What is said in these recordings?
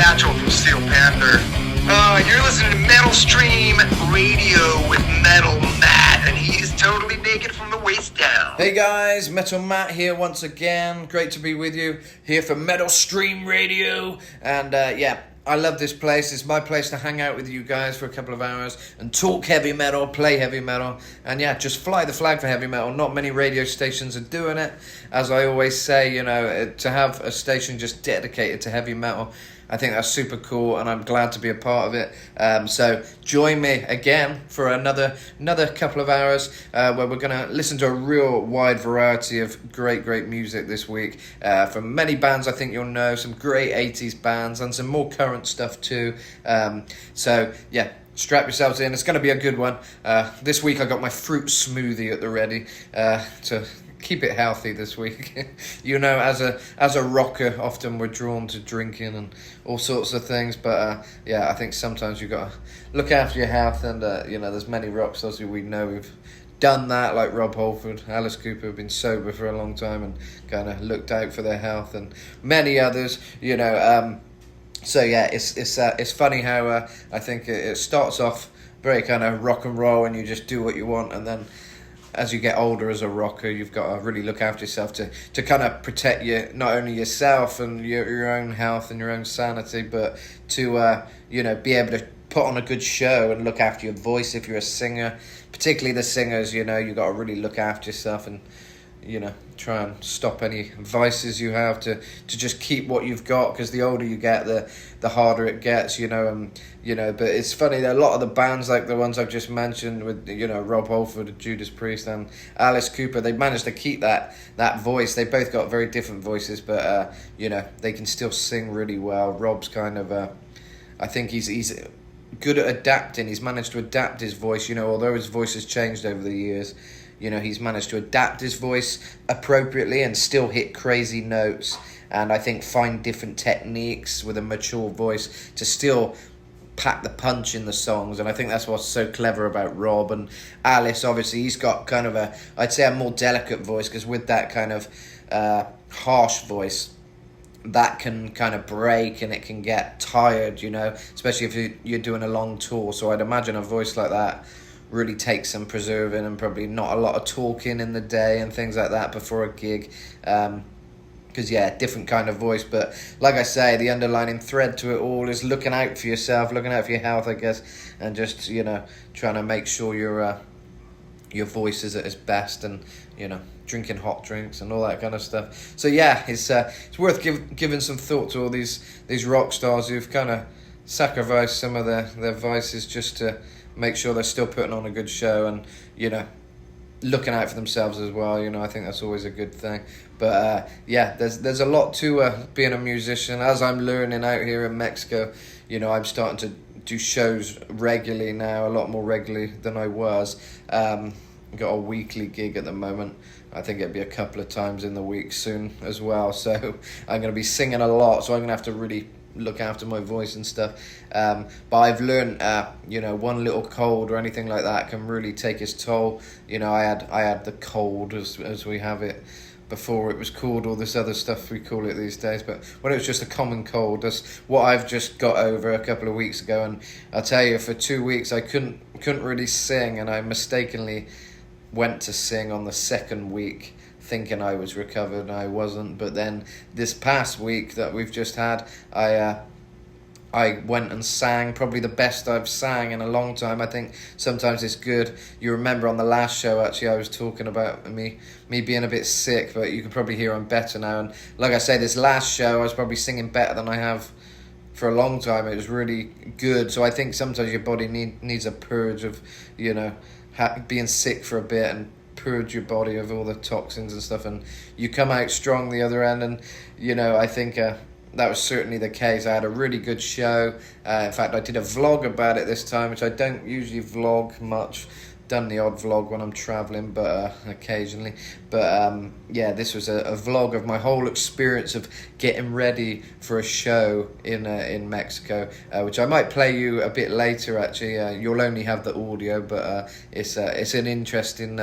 Satchel from Steel Panther. You're listening to Metal Stream Radio with Metal Matt, and he's totally naked from the waist down. Hey guys, Metal Matt here once again. Great to be with you here for Metal Stream Radio. And I love this place. It's my place to hang out with you guys for a couple of hours and talk heavy metal, play heavy metal, and just fly the flag for heavy metal. Not many radio stations are doing it. As I always say, to have a station just dedicated to heavy metal, I think that's super cool, and I'm glad to be a part of it. So join me again for another couple of hours where we're going to listen to a real wide variety of great music this week from many bands I think you'll know, some great 80s bands and some more current stuff too. Strap yourselves in. It's going to be a good one. This week I got my fruit smoothie at the ready to keep it healthy this week. As a rocker, often we're drawn to drinking and all sorts of things, but I think sometimes you got to look after your health, and there's many rock stars who we know who've done that, like Rob Halford, Alice Cooper, have been sober for a long time and kind of looked out for their health, and many others, it's funny how I think it starts off very kind of rock and roll and you just do what you want, and then as you get older as a rocker, you've got to really look after yourself to kind of protect not only yourself and your own health and your own sanity, but to be able to put on a good show and look after your voice if you're a singer. Particularly the singers, you've got to really look after yourself and try and stop any vices you have to just keep what you've got, because the older you get, the harder it gets, but it's funny that a lot of the bands like the ones I've just mentioned with Rob Halford, Judas Priest and Alice Cooper, they managed to keep that voice. They both got very different voices, but they can still sing really well. Rob's kind of I think he's good at adapting. He's managed to adapt his voice, although his voice has changed over the years. He's managed to adapt his voice appropriately and still hit crazy notes, and I think find different techniques with a mature voice to still pack the punch in the songs. And I think that's what's so clever about Rob. And Alice, obviously, he's got kind of I'd say a more delicate voice, because with that kind of harsh voice, that can kind of break and it can get tired, especially if you're doing a long tour. So I'd imagine a voice like that really takes some preserving and probably not a lot of talking in the day and things like that before a gig, because different kind of voice. But like I say, the underlining thread to it all is looking out for yourself, looking out for your health, I guess, and just trying to make sure your voice is at its best, and drinking hot drinks and all that kind of stuff. So it's worth giving some thought to all these rock stars who've kind of sacrificed some of their vices just to make sure they're still putting on a good show and looking out for themselves as well. I think that's always a good thing. But there's a lot to being a musician. As I'm learning out here in Mexico, I'm starting to do shows regularly now, a lot more regularly than I was. Got a weekly gig at the moment. I think it'll be a couple of times in the week soon as well. So I'm going to be singing a lot, so I'm going to have to really look after my voice and stuff. But I've learned, one little cold or anything like that can really take its toll. I had the cold as we have it before it was called all this other stuff we call it these days. But when it was just a common cold, that's what I've just got over a couple of weeks ago. And I'll tell you, for 2 weeks I couldn't really sing, and I mistakenly went to sing on the second week thinking I was recovered, and I wasn't. But then this past week that we've just had, I went and sang probably the best I've sang in a long time. I think sometimes it's good. You remember on the last show, actually, I was talking about me being a bit sick, but you can probably hear I'm better now. And like I say, this last show, I was probably singing better than I have for a long time. It was really good. So I think sometimes your body needs a purge of, being sick for a bit, and purge your body of all the toxins and stuff, and you come out strong the other end. And I think that was certainly the case. I had a really good show. In fact, I did a vlog about it this time, which I don't usually vlog much. Done the odd vlog when I'm traveling, but occasionally. But this was a vlog of my whole experience of getting ready for a show in Mexico, which I might play you a bit later. Actually, you'll only have the audio, but it's an interesting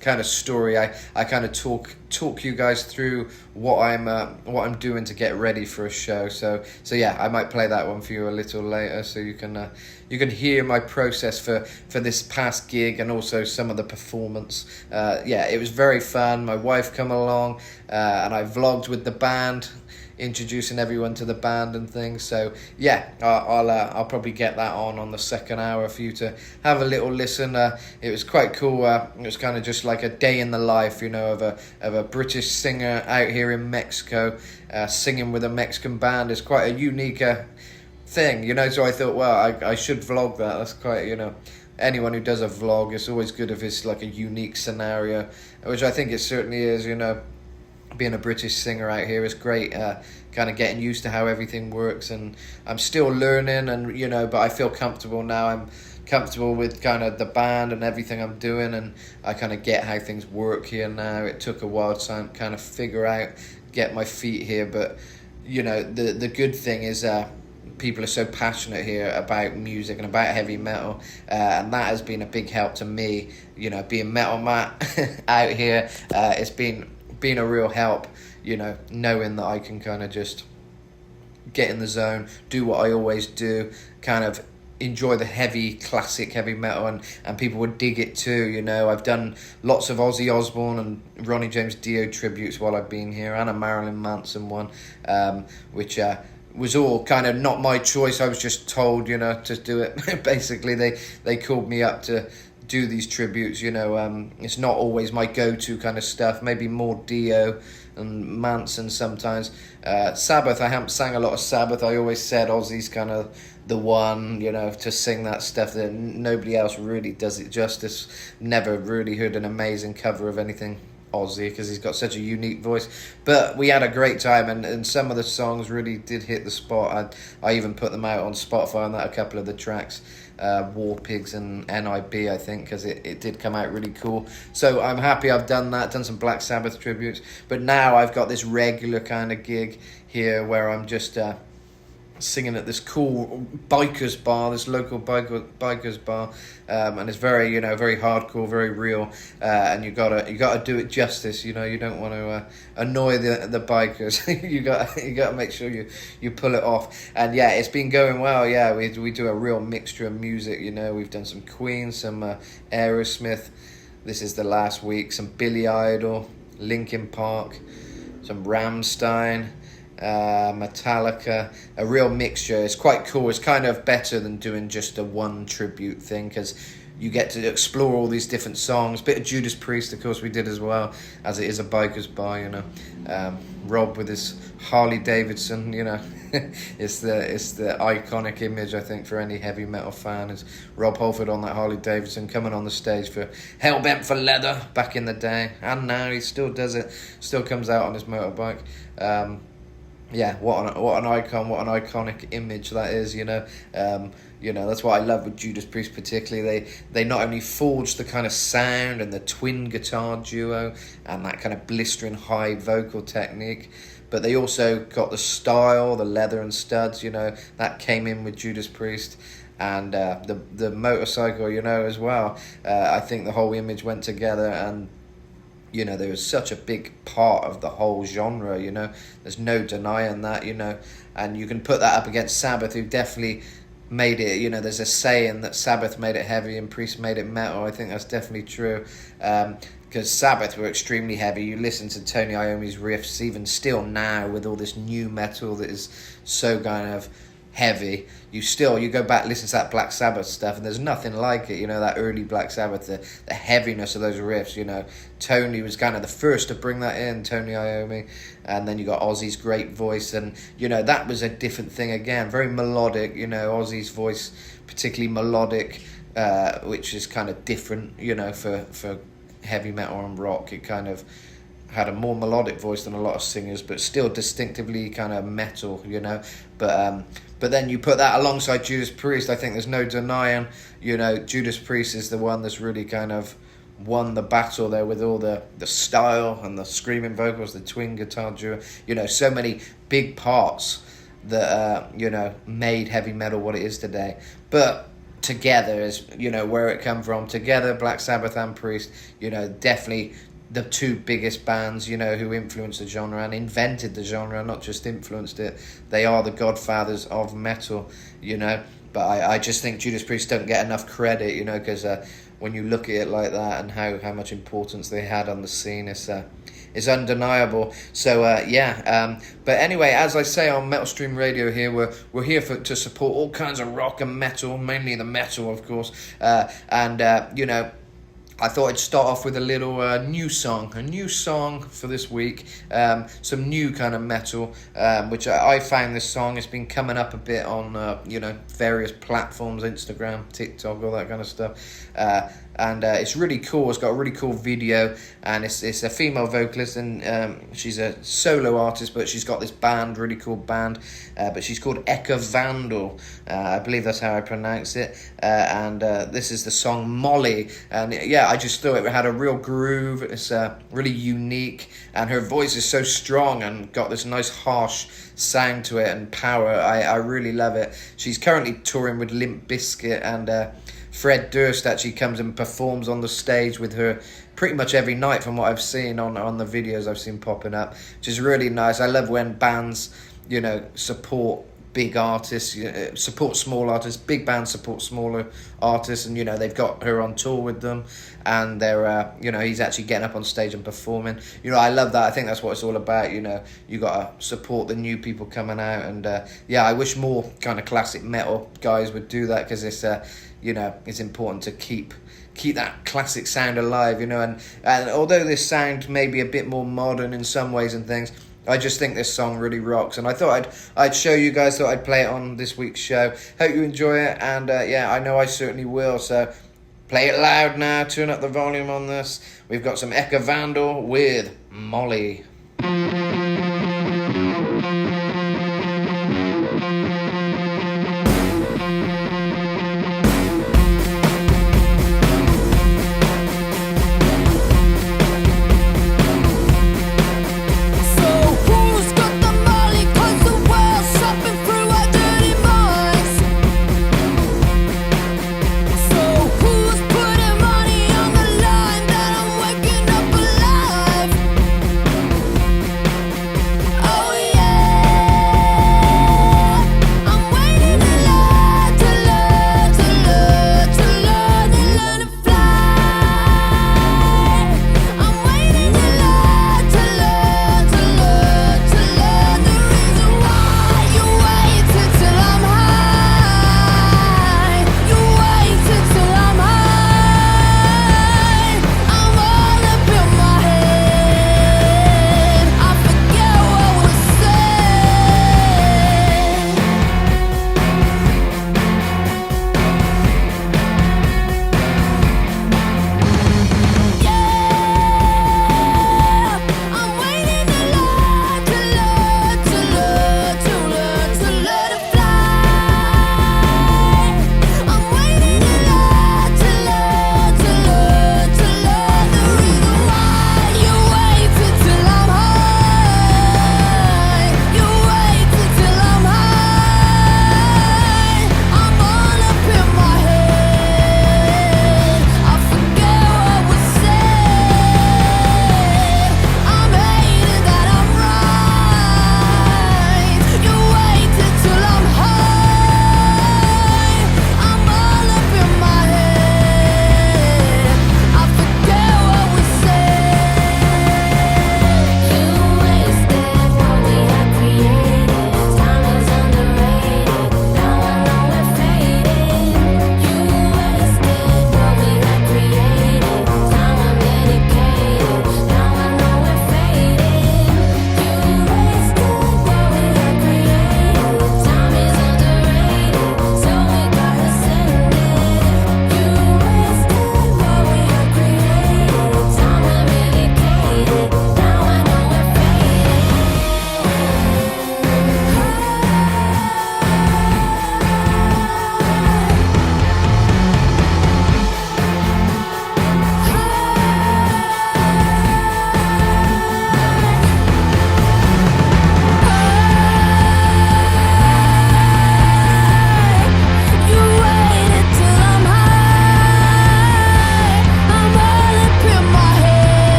kind of story. I kind of talk talk you guys through what I'm doing to get ready for a show. So yeah, I might play that one for you a little later, so you can hear my process for this past gig and also some of the performance. Yeah, it was very fun. My wife come along, and I vlogged with the band, introducing everyone to the band and things. So yeah, I'll probably get that on the second hour for you to have a little listen. It was quite cool. It was kind of just like a day in the life, of a British singer out here in Mexico, singing with a Mexican band. It's quite a unique thing, so I thought, well, I should vlog that. That's quite, anyone who does a vlog, it's always good if it's like a unique scenario, which I think it certainly is. Being a British singer out here is great, kind of getting used to how everything works, and I'm still learning, and but I feel comfortable now. I'm comfortable with kind of the band and everything I'm doing, and I kind of get how things work here now. It took a while to kind of figure out, get my feet here, but the good thing is people are so passionate here about music and about heavy metal, and that has been a big help to me. Being Metal Matt out here, it's been a real help, knowing that I can kind of just get in the zone, do what I always do, kind of enjoy the classic heavy metal, and people would dig it too. I've done lots of Ozzy Osbourne and Ronnie James Dio tributes while I've been here, and a Marilyn Manson one, which was all kind of not my choice. I was just told, to do it. Basically, they called me up to do these tributes. It's not always my go-to kind of stuff, maybe more Dio and Manson sometimes. Sabbath, I haven't sang a lot of Sabbath. I always said Ozzy's kind of the one, to sing that stuff, that nobody else really does it justice. Never really heard an amazing cover of anything Ozzy, because he's got such a unique voice. But we had a great time, and some of the songs really did hit the spot. I even put them out on Spotify on that, a couple of the tracks, War Pigs and NIB, I think, because it did come out really cool. So I'm happy I've done some Black Sabbath tributes, but now I've got this regular kind of gig here where I'm just singing at this cool bikers bar, this local bikers bar, and it's very very hardcore, very real, and you gotta do it justice. You don't want to annoy the bikers. you gotta make sure you pull it off. And yeah, it's been going well. Yeah, we do a real mixture of music. We've done some Queen, some Aerosmith. This is the last week. Some Billy Idol, Linkin Park, some Rammstein, Metallica, a real mixture. It's quite cool. It's kind of better than doing just a one tribute thing, because you get to explore all these different songs. Bit of Judas Priest, of course, we did as well, as it is a biker's bar. Rob with his Harley Davidson. It's the iconic image, I think, for any heavy metal fan, is Rob Halford on that Harley Davidson, coming on the stage for Hellbent for Leather back in the day, and now he still does it, still comes out on his motorbike. Yeah, what an icon, what an iconic image that is. That's what I love with Judas Priest particularly. They not only forged the kind of sound and the twin guitar duo and that kind of blistering high vocal technique, but they also got the style, the leather and studs, that came in with Judas Priest, and the motorcycle, as well. I think the whole image went together, and there was such a big part of the whole genre, there's no denying that, and you can put that up against Sabbath, who definitely made it, there's a saying that Sabbath made it heavy and Priest made it metal. I think that's definitely true, because Sabbath were extremely heavy. You listen to Tony Iommi's riffs, even still now, with all this new metal that is so kind of heavy, you go back, listen to that Black Sabbath stuff, and there's nothing like it. That early Black Sabbath, the heaviness of those riffs. Tony was kind of the first to bring that in, Tony Iommi, and then you got Ozzy's great voice, and that was a different thing again, very melodic. Ozzy's voice particularly melodic, which is kind of different. For heavy metal and rock, it kind of had a more melodic voice than a lot of singers, but still distinctively kind of metal, But then you put that alongside Judas Priest, I think there's no denying, Judas Priest is the one that's really kind of won the battle there with all the style and the screaming vocals, the twin guitar duo, so many big parts that, made heavy metal what it is today. But together is, where it come from. Together, Black Sabbath and Priest, definitely the two biggest bands, you know, who influenced the genre and invented the genre, not just influenced it. They are the godfathers of metal, you know. But I just think Judas Priest don't get enough credit, you know, because when you look at it like that and how much importance they had on the scene, it's undeniable. So but anyway, as I say on Metal Stream Radio here, we're here to support all kinds of rock and metal, mainly the metal, of course, you know, I thought I'd start off with a little a new song for this week, some new kind of metal, which I found this song. It's been coming up a bit on, you know, various platforms, Instagram, TikTok, all that kind of stuff, and it's really cool. It's got a really cool video, and it's a female vocalist, and she's a solo artist, but she's got this band, really cool band, but she's called Eka Vandal, I believe that's how I pronounce it, and this is the song Molly, and yeah, I just thought it had a real groove. It's really unique, and her voice is so strong and got this nice harsh sound to it and power. I really love it. She's currently touring with Limp Bizkit, and Fred Durst actually comes and performs on the stage with her pretty much every night from what I've seen on the videos I've seen popping up, which is really nice. I love when bands, you know, support big artists, support small artists. Big bands support smaller artists, and you know, they've got her on tour with them, and they're you know, he's actually getting up on stage and performing. You know, I love that. I think that's what it's all about. You know, you gotta support the new people coming out, and yeah, I wish more kind of classic metal guys would do that, because it's you know, it's important to keep that classic sound alive, you know, and although this sound may be a bit more modern in some ways and things, I just think this song really rocks, and I thought I'd show you guys, thought I'd play it on this week's show. Hope you enjoy it, and yeah, I know I certainly will, so play it loud now, turn up the volume on this. We've got some Eka Vandal with Molly. Alive.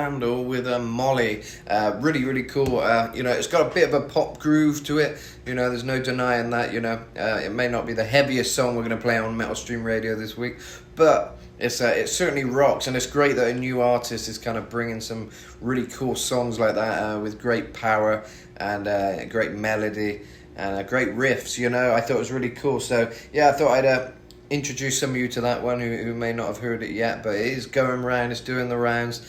Scandal with Molly. Really cool. It's got a bit of a pop groove to it. There's no denying that. It may not be the heaviest song we're going to play on Metal Stream Radio this week, but it certainly rocks, and it's great that a new artist is kind of bringing some really cool songs like that with great power and great melody and great riffs. I thought it was really cool. So yeah, I thought I'd introduce some of you to that one who may not have heard it yet, but it is going round, it's doing the rounds,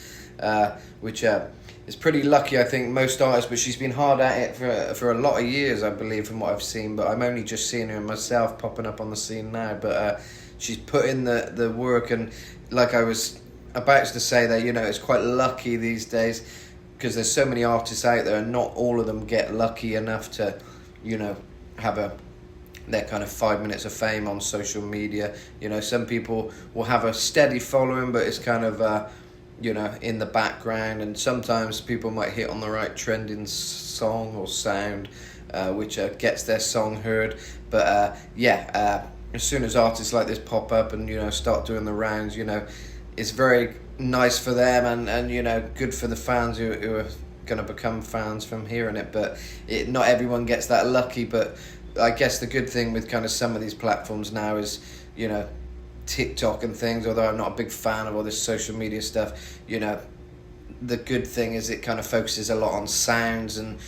which is pretty lucky, I think, most artists, but she's been hard at it for a lot of years, I believe, from what I've seen, but I'm only just seeing her myself popping up on the scene now, but she's put in the work, and like I was about to say that, it's quite lucky these days, because there's so many artists out there, and not all of them get lucky enough to, have their kind of 5 minutes of fame on social media. Some people will have a steady following, but it's kind of in the background, and sometimes people might hit on the right trending song or sound which gets their song heard. But as soon as artists like this pop up and start doing the rounds, it's very nice for them and good for the fans who are going to become fans from hearing it. But not everyone gets that lucky. But I guess the good thing with kind of some of these platforms now is, TikTok and things, although I'm not a big fan of all this social media stuff, the good thing is it kind of focuses a lot on sounds and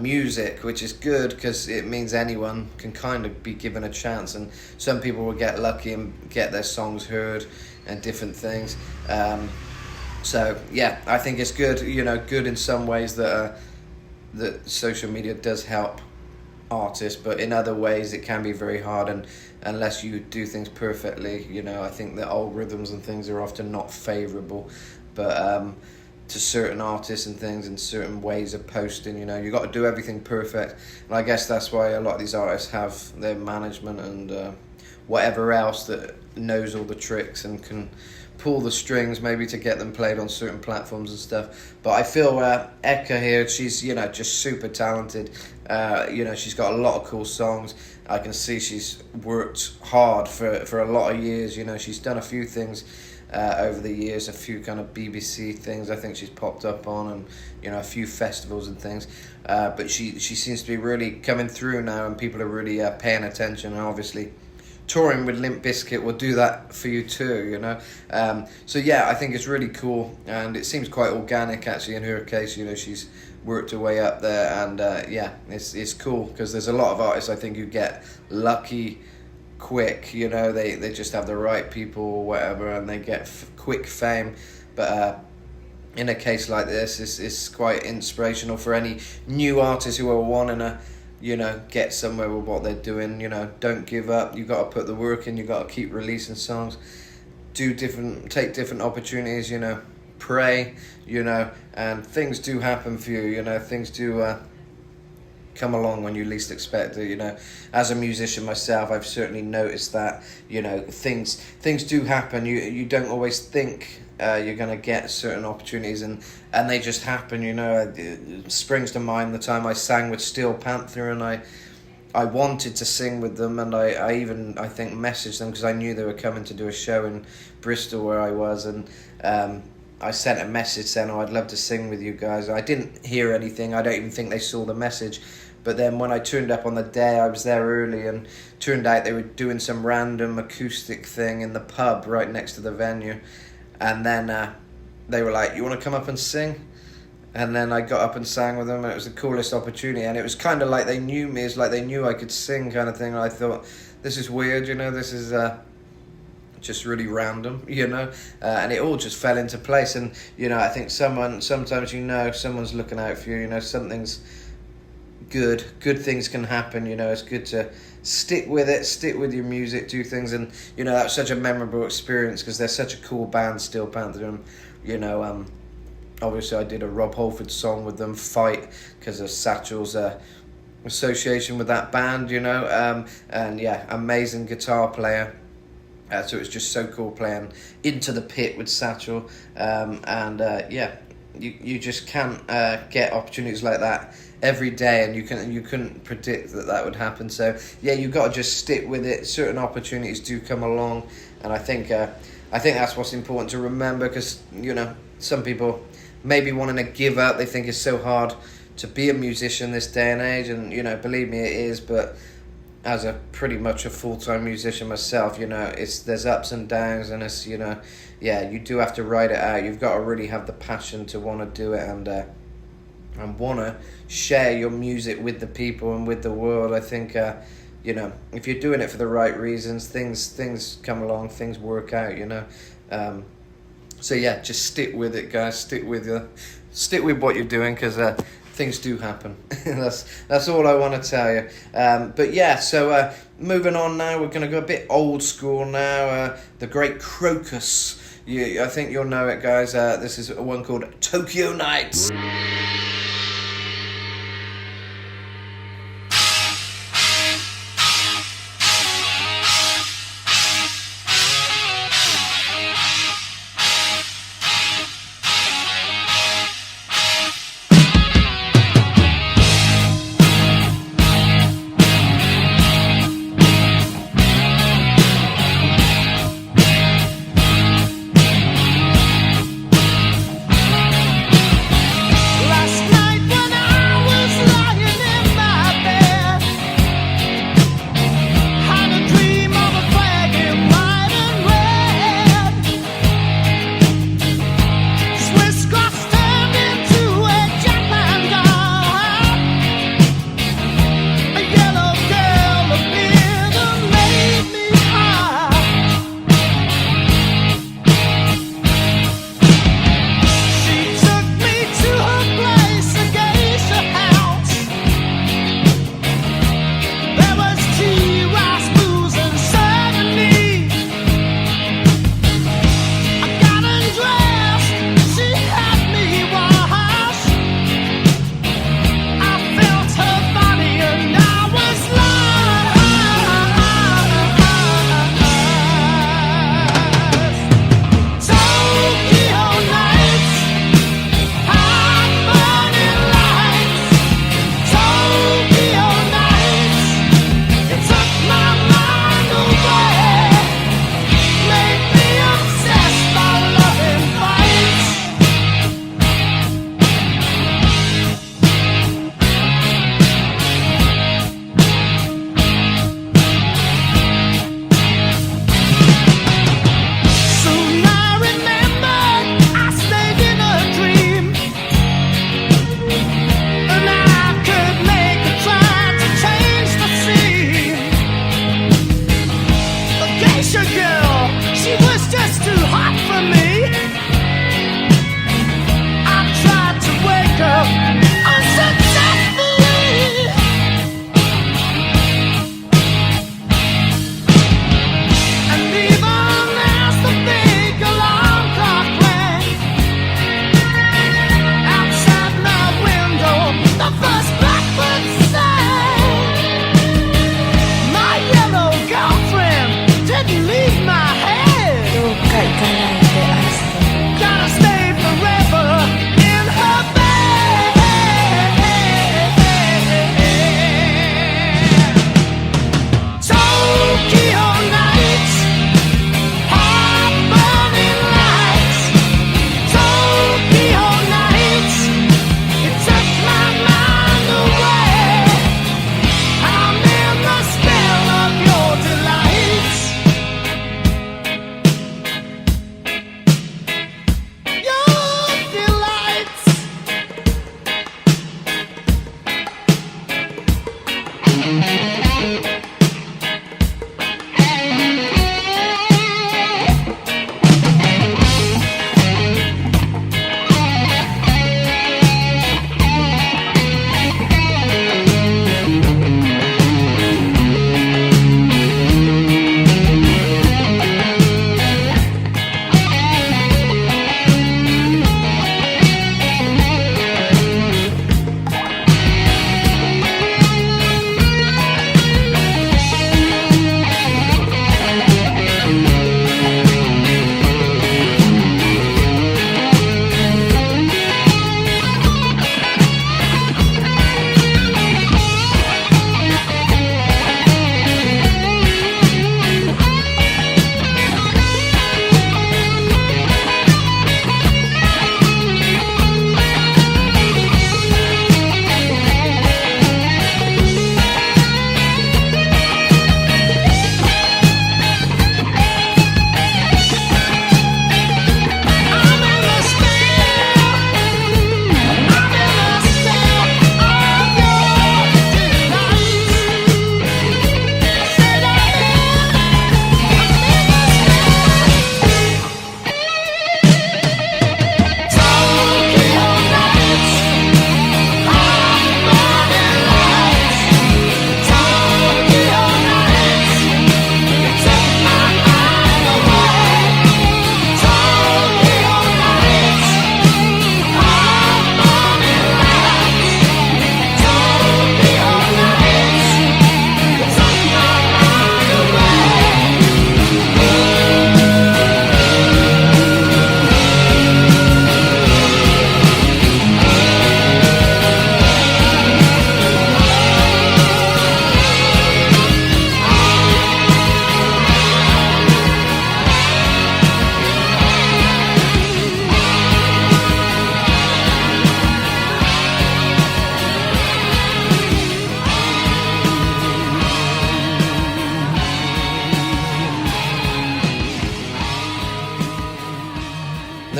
music, which is good because it means anyone can kind of be given a chance, and some people will get lucky and get their songs heard and different things. So yeah, I think it's good, good in some ways that social media does help artists, but in other ways it can be very hard, and unless you do things perfectly, I think the algorithms and things are often not favourable, but to certain artists and things and certain ways of posting, you got to do everything perfect, and I guess that's why a lot of these artists have their management and whatever else that knows all the tricks and can pull the strings maybe to get them played on certain platforms and stuff. But I feel Eka here, she's just super talented. She's got a lot of cool songs. I can see she's worked hard for a lot of years. She's done a few things over the years, a few kind of BBC things I think she's popped up on, and a few festivals and things, but she seems to be really coming through now, and people are really paying attention, and obviously touring with Limp Bizkit will do that for you too, so yeah, I think it's really cool, and it seems quite organic actually in her case. She's worked her way up there, and it's cool, because there's a lot of artists I think who get lucky quick, they just have the right people or whatever, and they get quick fame. But in a case like this, it's quite inspirational for any new artists who are wanting to get somewhere with what they're doing. Don't give up. You got to put the work in. You got to keep releasing songs, take different opportunities, pray, and things do happen for you. Things do come along when you least expect it. As a musician myself, I've certainly noticed that things do happen. You don't always think you're going to get certain opportunities, and they just happen. It springs to mind the time I sang with Steel Panther, and I wanted to sing with them, and I even, I think, messaged them because I knew they were coming to do a show in Bristol where I was, and I sent a message saying, I'd love to sing with you guys. I didn't hear anything. I don't even think they saw the message. But then when I turned up on the day, I was there early, and turned out they were doing some random acoustic thing in the pub right next to the venue. And then they were like, you want to come up and sing? And then I got up and sang with them, and it was the coolest opportunity. And it was kind of like they knew me. It's like they knew I could sing, kind of thing. And I thought, this is weird, this is just really random, and it all just fell into place. And I think sometimes someone's looking out for you, something's good things can happen. It's good to stick with your music, do things. And that was such a memorable experience because they're such a cool band, Steel Panther. And obviously I did a Rob Halford song with them, Fight, because of Satchel's association with that band, and yeah, amazing guitar player. So it was just so cool playing Into the Pit with Satchel, and you just can't get opportunities like that every day, and you couldn't predict that would happen. So yeah, you got to just stick with it. Certain opportunities do come along, and I think that's what's important to remember, because some people maybe wanting to give up. They think it's so hard to be a musician this day and age, and believe me, it is. But as a pretty much a full-time musician myself, there's ups and downs, and it's you do have to write it out. You've got to really have the passion to want to do it, and want to share your music with the people and with the world. I think if you're doing it for the right reasons, things come along, things work out. So yeah, just stick with it, guys. Stick with what you're doing, because things do happen. that's all I want to tell you. But yeah, so moving on now, we're going to go a bit old school now. The great Crocus. I think you'll know it, guys. This is one called Tokyo Nights. Last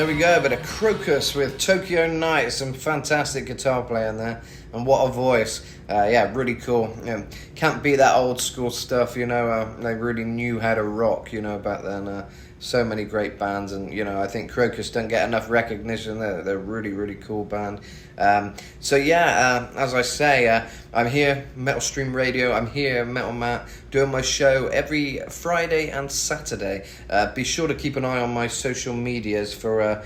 we go, but a Crocus with Tokyo Night, some fantastic guitar playing there, and what a voice. Yeah, really cool. Can't beat that old school stuff, they really knew how to rock, back then. So many great bands, and I think Crocus don't get enough recognition. They're a really, really cool band. As I say, I'm here, Metal Stream Radio. I'm here, Metal Matt, doing my show every Friday and Saturday. Be sure to keep an eye on my social medias for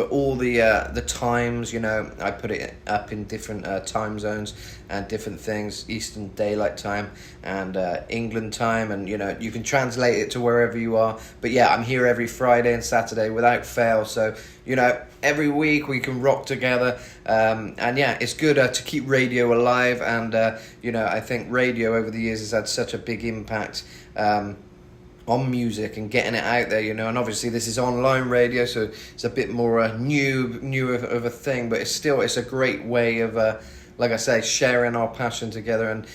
all the times. I put it up in different time zones and different things, Eastern Daylight Time and England time, and you can translate it to wherever you are. But yeah, I'm here every Friday and Saturday without fail, so every week we can rock together, and yeah, it's good to keep radio alive, and I think radio over the years has had such a big impact on music and getting it out there, and obviously this is online radio, so it's a bit more new of a thing, but it's a great way of, like I say, sharing our passion together, and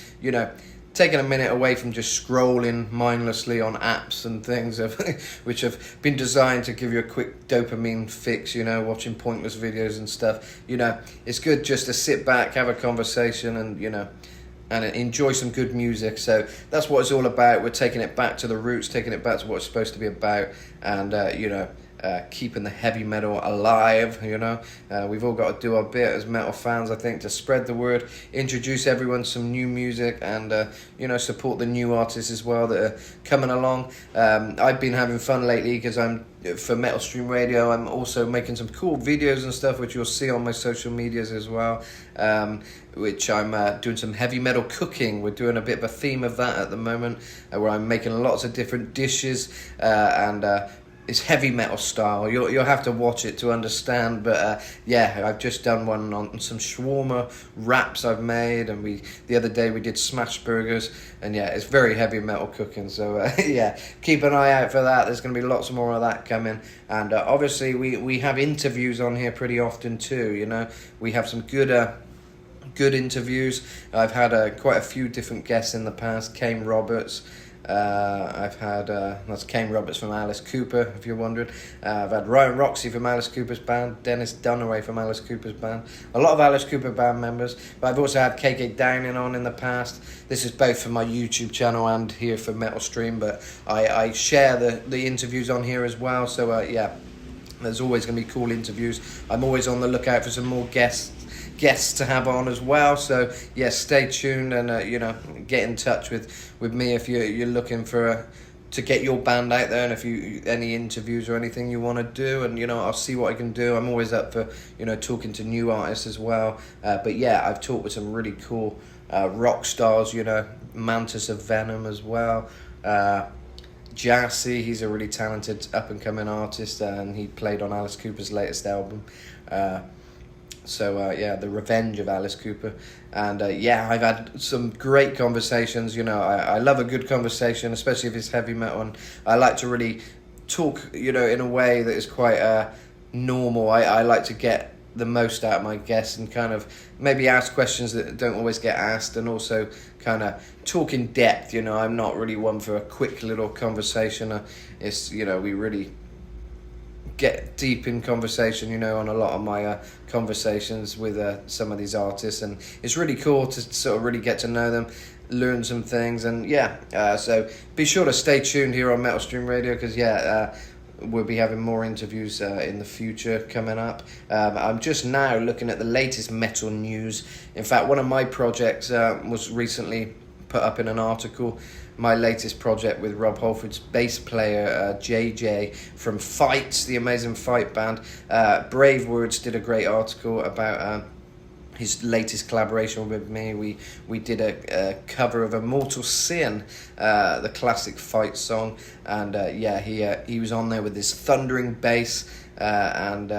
taking a minute away from just scrolling mindlessly on apps and things which have been designed to give you a quick dopamine fix, watching pointless videos and stuff. It's good just to sit back, have a conversation, and enjoy some good music. So that's what it's all about. We're taking it back to the roots, taking it back to what it's supposed to be about, and keeping the heavy metal alive. We've all got to do our bit as metal fans, I think, to spread the word, introduce everyone some new music, and support the new artists as well that are coming along. I've been having fun lately because for Metal Stream Radio, I'm also making some cool videos and stuff, which you'll see on my social medias as well, which I'm doing some heavy metal cooking. We're doing a bit of a theme of that at the moment, where I'm making lots of different dishes, and it's heavy metal style. You'll have to watch it to understand, but I've just done one on some shawarma wraps I've made, and the other day we did smash burgers, and yeah, it's very heavy metal cooking, so keep an eye out for that. There's going to be lots more of that coming, and obviously we have interviews on here pretty often too. We have some good interviews. I've had quite a few different guests in the past. Kane Roberts, I've had that's Kane Roberts from Alice Cooper, if you're wondering. I've had Ryan Roxy from Alice Cooper's band, Dennis Dunaway from Alice Cooper's band, a lot of Alice Cooper band members. But I've also had KK Downing on in the past. This is both for my YouTube channel and here for Metal Stream, but I share the interviews on here as well. So there's always going to be cool interviews. I'm always on the lookout for some more guests to have on as well, so yeah, stay tuned, and get in touch with me if you're looking for to get your band out there, and if you any interviews or anything you want to do, and I'll see what I can do. I'm always up for talking to new artists as well, but yeah, I've talked with some really cool rock stars, Mantis of Venom as well, Jassy, he's a really talented up and coming artist, and he played on Alice Cooper's latest album. The Revenge of Alice Cooper, and I've had some great conversations. I love a good conversation, especially if it's heavy metal, and I like to really talk, in a way that is quite normal. I like to get the most out of my guests and kind of maybe ask questions that don't always get asked, and also kind of talk in depth. I'm not really one for a quick little conversation. It's we really get deep in conversation, on a lot of my conversations with some of these artists, and it's really cool to sort of really get to know them, learn some things, and so be sure to stay tuned here on Metal Stream Radio, because we'll be having more interviews in the future coming up. I'm just now looking at the latest metal news. In fact, one of my projects was recently put up in an article. My latest project with Rob Holford's bass player, JJ from Fight, the amazing Fight band. Brave Words did a great article about his latest collaboration with me. We did a cover of Immortal Sin, the classic Fight song, and he was on there with this thundering bass, I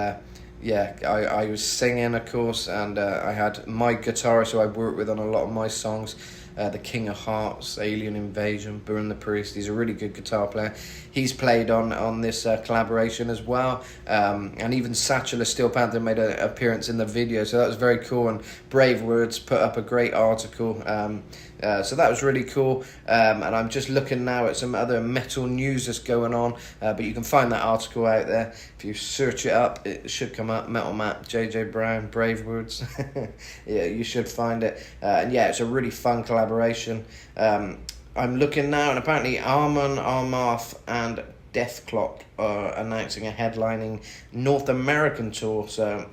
was singing, of course, and I had my guitarist who I worked with on a lot of my songs, the King of Hearts, Alien Invasion, Burn the Priest. He's a really good guitar player. He's played on this collaboration as well. And even Satchel of Steel Panther made an appearance in the video, so that was very cool. And Brave Words put up a great article. So that was really cool. And I'm just looking now at some other metal news that's going on. But you can find that article out there. If you search it up, it should come up. Metal Matt, JJ Brown, Brave Words. Yeah, you should find it. And yeah, it's a really fun collaboration. I'm looking now, and apparently Arman Amarth and Deathclock are announcing a headlining North American tour. So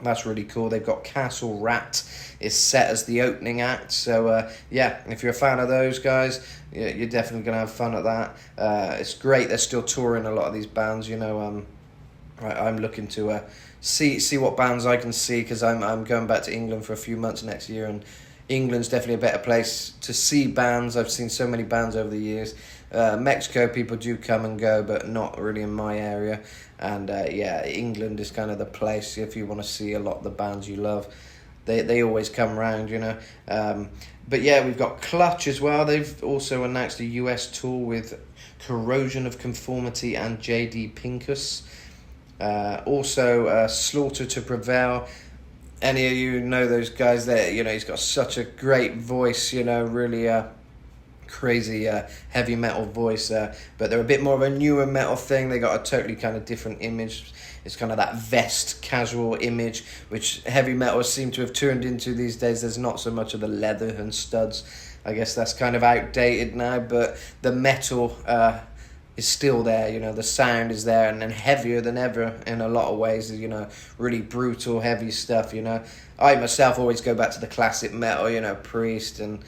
that's really cool. They've got Castle Rat is set as the opening act. So yeah, if you're a fan of those guys, you're definitely going to have fun at that. It's great. They're still touring a lot of these bands. You know, I'm looking to see what bands I can see, because I'm going back to England for a few months next year, and England's definitely a better place to see bands. I've seen so many bands over the years. Mexico, people do come and go, but not really in my area. And yeah, England is kind of the place if you want to see a lot of the bands you love. They always come round, you know. But yeah, we've got Clutch as well. They've also announced a US tour with Corrosion of Conformity and JD Pincus. Also, Slaughter to Prevail. Any of you know those guys there? You know, he's got such a great voice, you know, really crazy heavy metal voice. But they're a bit more of a newer metal thing. They got a totally kind of different image. It's kind of that vest casual image, which heavy metal seem to have turned into these days. There's not so much of the leather and studs. I guess that's kind of outdated now, but the metal is still there, you know, the sound is there, and then heavier than ever in a lot of ways, you know, really brutal, heavy stuff, you know. I myself always go back to the classic metal, you know, Priest and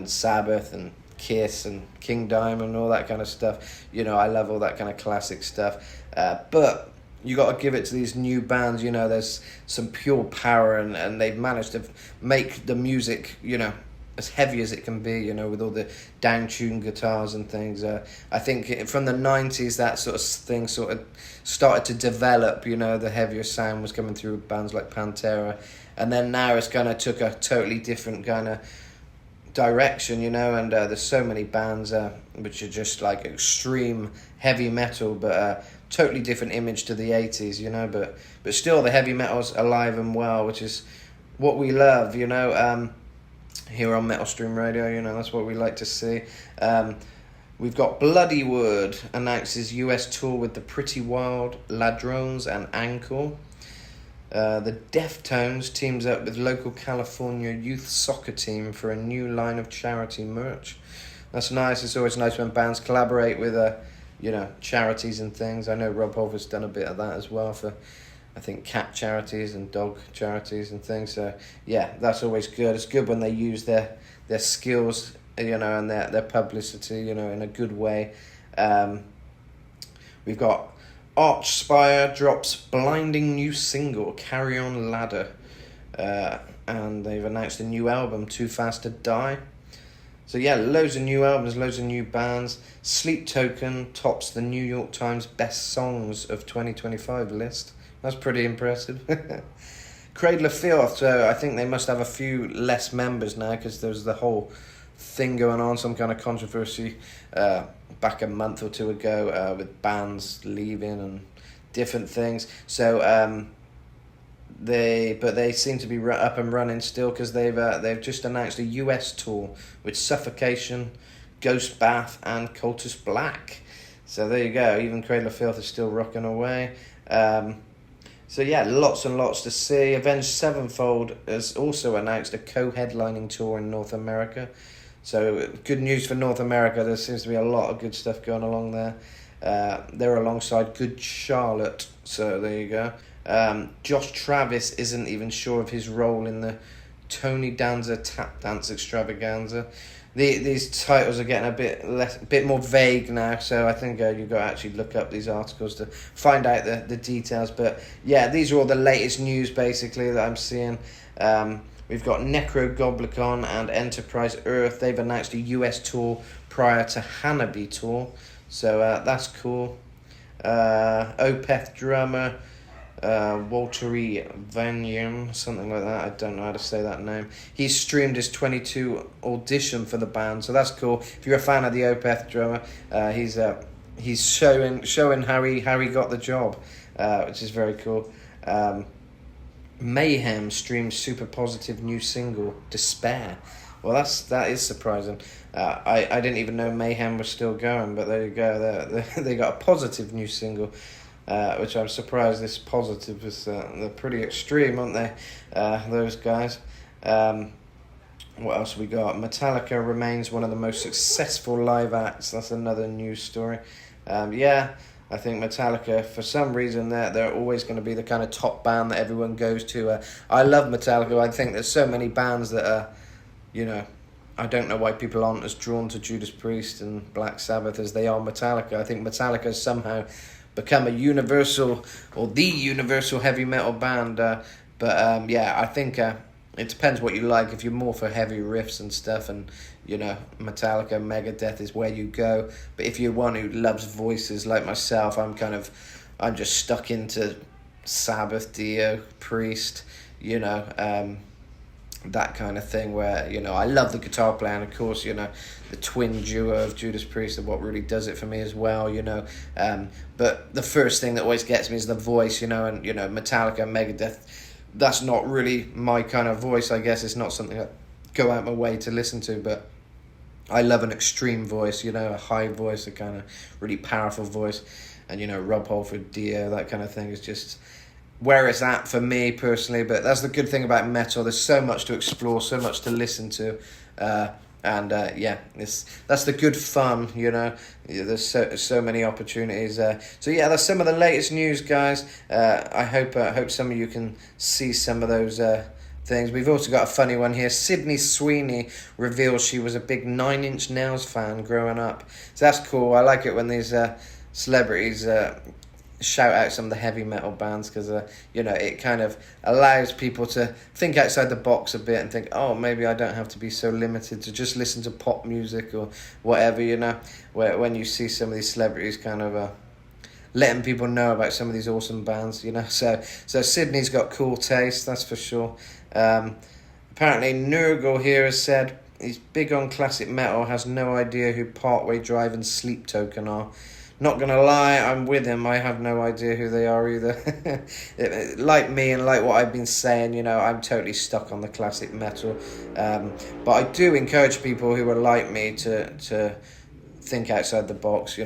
Sabbath and Kiss and King Diamond and all that kind of stuff. You know, I love all that kind of classic stuff. But you got to give it to these new bands, you know, there's some pure power, and they've managed to make the music, you know, as heavy as it can be, you know, with all the down-tuned guitars and things. I think from the 90s, that sort of thing sort of started to develop, you know, the heavier sound was coming through with bands like Pantera. And then now it's kind of took a totally different kind of direction, you know, and there's so many bands which are just like extreme heavy metal, but totally different image to the 80s, you know, but still the heavy metal's alive and well, which is what we love, you know. Here on Metal Stream Radio, you know, that's what we like to see. We've got Bloody Word announces US tour with the Pretty Wild, Ladrones and Ankle. The Deftones teams up with local California youth soccer team for a new line of charity merch. That's nice. It's always nice when bands collaborate with, you know, charities and things. I know Rob Holver's done a bit of that as well for, I think, cat charities and dog charities and things. So yeah, that's always good. It's good when they use their skills, you know, and their publicity, you know, in a good way. We've got Archspire drops blinding new single, Carry On Ladder. And they've announced a new album, Too Fast to Die. So yeah, loads of new albums, loads of new bands. Sleep Token tops the New York Times Best Songs of 2025 list. That's pretty impressive. Cradle of Filth, so I think they must have a few less members now, because there was the whole thing going on, some kind of controversy back a month or two ago with bands leaving and different things. So they seem to be up and running still, because they've just announced a US tour with Suffocation, Ghost Bath and Cultist Black. So there you go. Even Cradle of Filth is still rocking away. So yeah, lots and lots to see. Avenged Sevenfold has also announced a co-headlining tour in North America. So good news for North America. There seems to be a lot of good stuff going along there. They're alongside Good Charlotte. So there you go. Josh Travis isn't even sure of his role in the Tony Danza Tap Dance Extravaganza. These titles are getting a bit more vague now, so I think you've got to actually look up these articles to find out the details. But yeah, these are all the latest news basically that I'm seeing. We've got Necrogoblicon and Enterprise Earth. They've announced a US tour prior to Hanabi tour, so that's cool. Opeth drummer Waltery Vanium, something like that. I don't know how to say that name. He streamed his 22 audition for the band, so that's cool. If you're a fan of the Opeth drummer, he's showing how he got the job, which is very cool. Mayhem streams super positive new single Despair. Well, that is surprising. I didn't even know Mayhem was still going, but there you go. They got a positive new single, which I'm surprised this positive is. They're pretty extreme, aren't they? Those guys. What else we got? Metallica remains one of the most successful live acts. That's another news story. I think Metallica, for some reason, they're always going to be the kind of top band that everyone goes to. I love Metallica. I think there's so many bands that are, I don't know why people aren't as drawn to Judas Priest and Black Sabbath as they are Metallica. I think Metallica has somehow become a universal, or the universal heavy metal band. I think it depends what you like. If you're more for heavy riffs and stuff, and Metallica, Megadeth is where you go. But if you're one who loves voices like myself, I'm just stuck into Sabbath, Dio, Priest, that kind of thing where, I love the guitar player, and of course, the twin duo of Judas Priest are what really does it for me as well, but the first thing that always gets me is the voice, and, Metallica, Megadeth, that's not really my kind of voice, I guess. It's not something I go out my way to listen to, but I love an extreme voice, a high voice, a kind of really powerful voice, and, Rob Halford, Dio, that kind of thing is just where it's at for me personally. But that's the good thing about metal. There's so much to explore, so much to listen to, that's the good fun, There's so many opportunities. That's some of the latest news, guys. I hope some of you can see some of those things. We've also got a funny one here. Sydney Sweeney reveals she was a big Nine Inch Nails fan growing up. So that's cool. I like it when these celebrities shout out some of the heavy metal bands, because it kind of allows people to think outside the box a bit and think, oh, maybe I don't have to be so limited to just listen to pop music or whatever, when you see some of these celebrities kind of letting people know about some of these awesome bands, so Sydney's got cool taste, that's for sure. Apparently Nurgle here has said he's big on classic metal, has no idea who Parkway Drive and Sleep Token are. Not gonna lie, I'm with him. I have no idea who they are either. Like me and like what I've been saying, I'm totally stuck on the classic metal. But I do encourage people who are like me to think outside the box,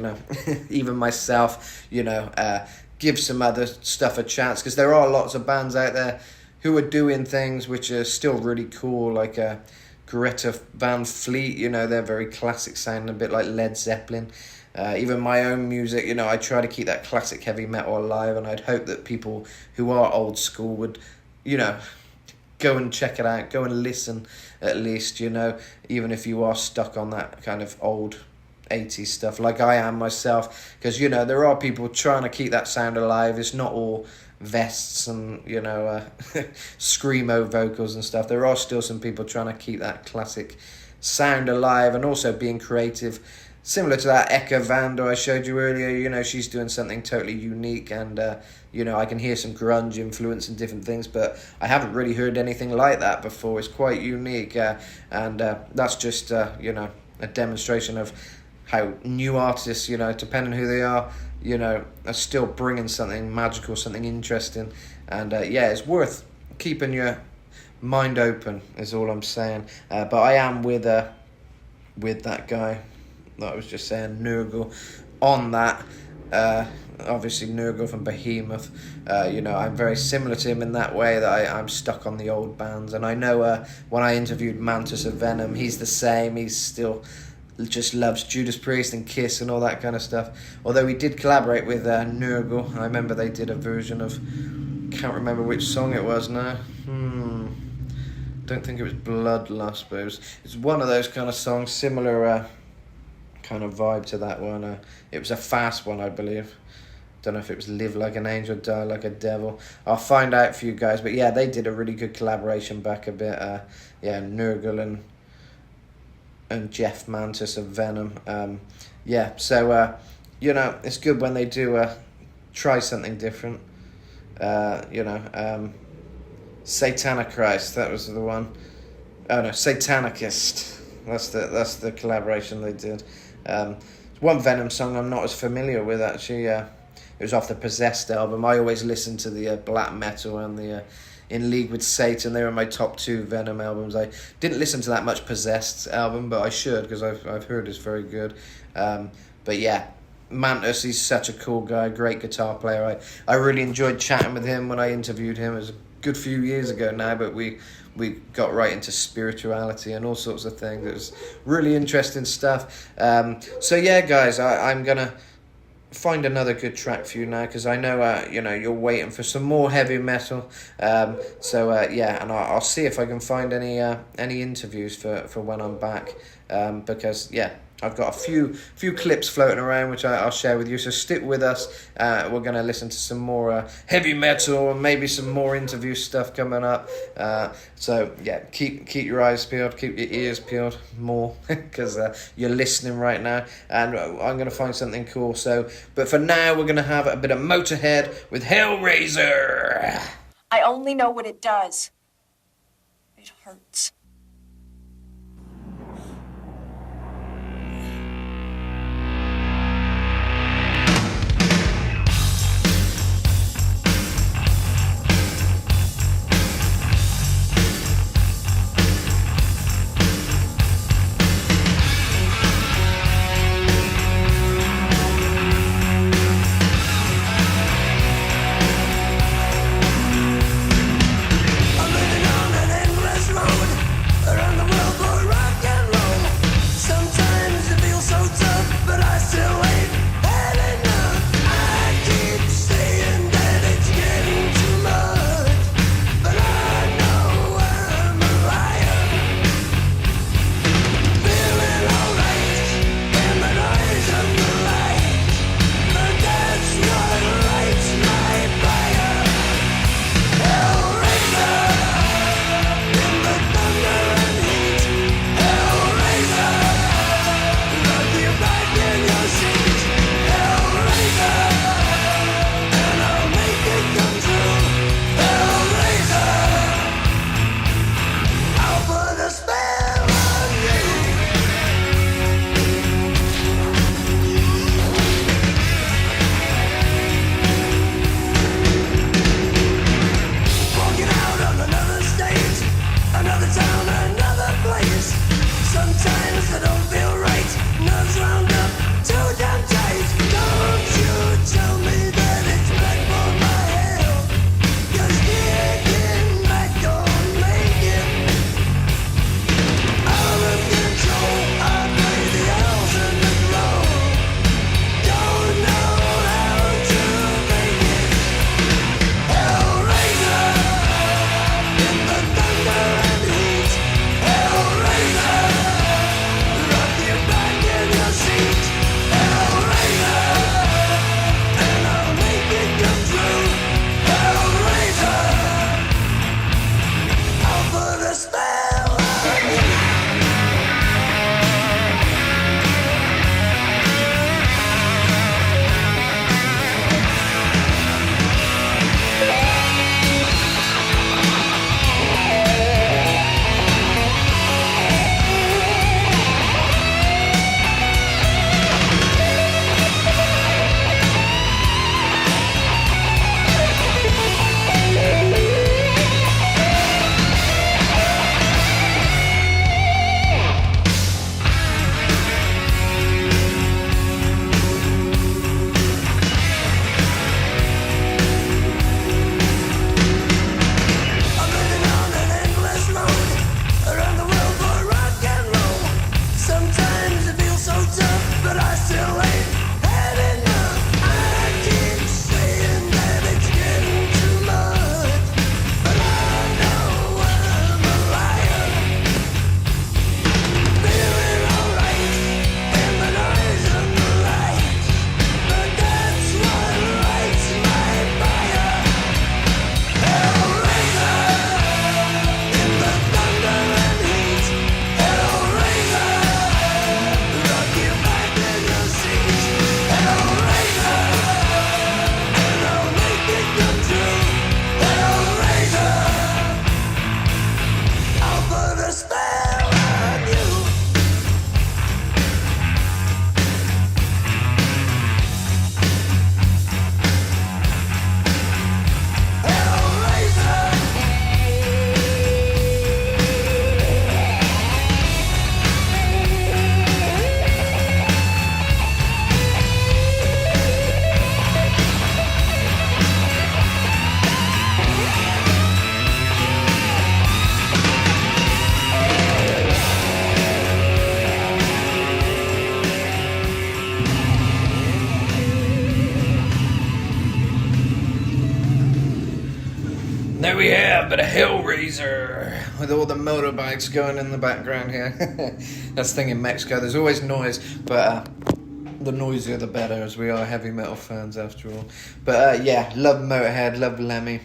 Even myself, give some other stuff a chance, because there are lots of bands out there who are doing things which are still really cool, like Greta Van Fleet, they're very classic sounding, a bit like Led Zeppelin. Even my own music, I try to keep that classic heavy metal alive, and I'd hope that people who are old school would, go and check it out, go and listen at least, even if you are stuck on that kind of old 80s stuff like I am myself, because, there are people trying to keep that sound alive. It's not all vests and, screamo vocals and stuff. There are still some people trying to keep that classic sound alive, and also being creative. Similar to that Eka Vanda I showed you earlier, she's doing something totally unique, and, I can hear some grunge influence and different things, but I haven't really heard anything like that before. It's quite unique, and that's just, a demonstration of how new artists, depending on who they are, are still bringing something magical, something interesting, and, it's worth keeping your mind open, is all I'm saying. But I am with that guy that I was just saying, Nurgle, on that. Obviously Nurgle from Behemoth, I'm very similar to him in that way, that I'm stuck on the old bands. And I know when I interviewed Mantis of Venom, he's the same. He's still just loves Judas Priest and Kiss and all that kind of stuff. Although we did collaborate with Nurgle. I remember they did a version of, can't remember which song it was now. Don't think it was Bloodlust, but it's one of those kind of songs, similar kind of vibe to that one. It was a fast one, I believe. Don't know if it was Live Like an Angel, Die Like a Devil. I'll find out for you guys. But yeah, they did a really good collaboration back a bit. Nurgle and Jeff Mantis of Venom. So it's good when they do try something different. Satanic Christ, that was the one. Oh no, Satanicist. That's the collaboration they did. One Venom song I'm not as familiar with actually. It was off the Possessed album. I always listen to the black metal and the In League with Satan. They were my top 2 Venom albums. I didn't listen to that much Possessed album, but I should, because I've heard it's very good. But yeah, Mantis, he's such a cool guy, great guitar player. I really enjoyed chatting with him when I interviewed him. It was a good few years ago now, but we got right into spirituality and all sorts of things. It was really interesting stuff. So yeah, guys, I'm gonna find another good track for you now, because I know you're waiting for some more heavy metal. Yeah, and I'll see if I can find any interviews for when I'm back, because yeah, I've got a few clips floating around which I'll share with you, so stick with us. We're going to listen to some more heavy metal and maybe some more interview stuff coming up. So yeah, keep your eyes peeled, keep your ears peeled more, because you're listening right now, and I'm going to find something cool. But for now, we're going to have a bit of Motorhead with Hellraiser. I only know what it does. It hurts. I'm living on an endless road. we have but a Hellraiser with all the motorbikes going in the background here. That's the thing in Mexico. There's always noise, but the noisier the better, as we are heavy metal fans after all. But yeah, love Motorhead, love Lemmy.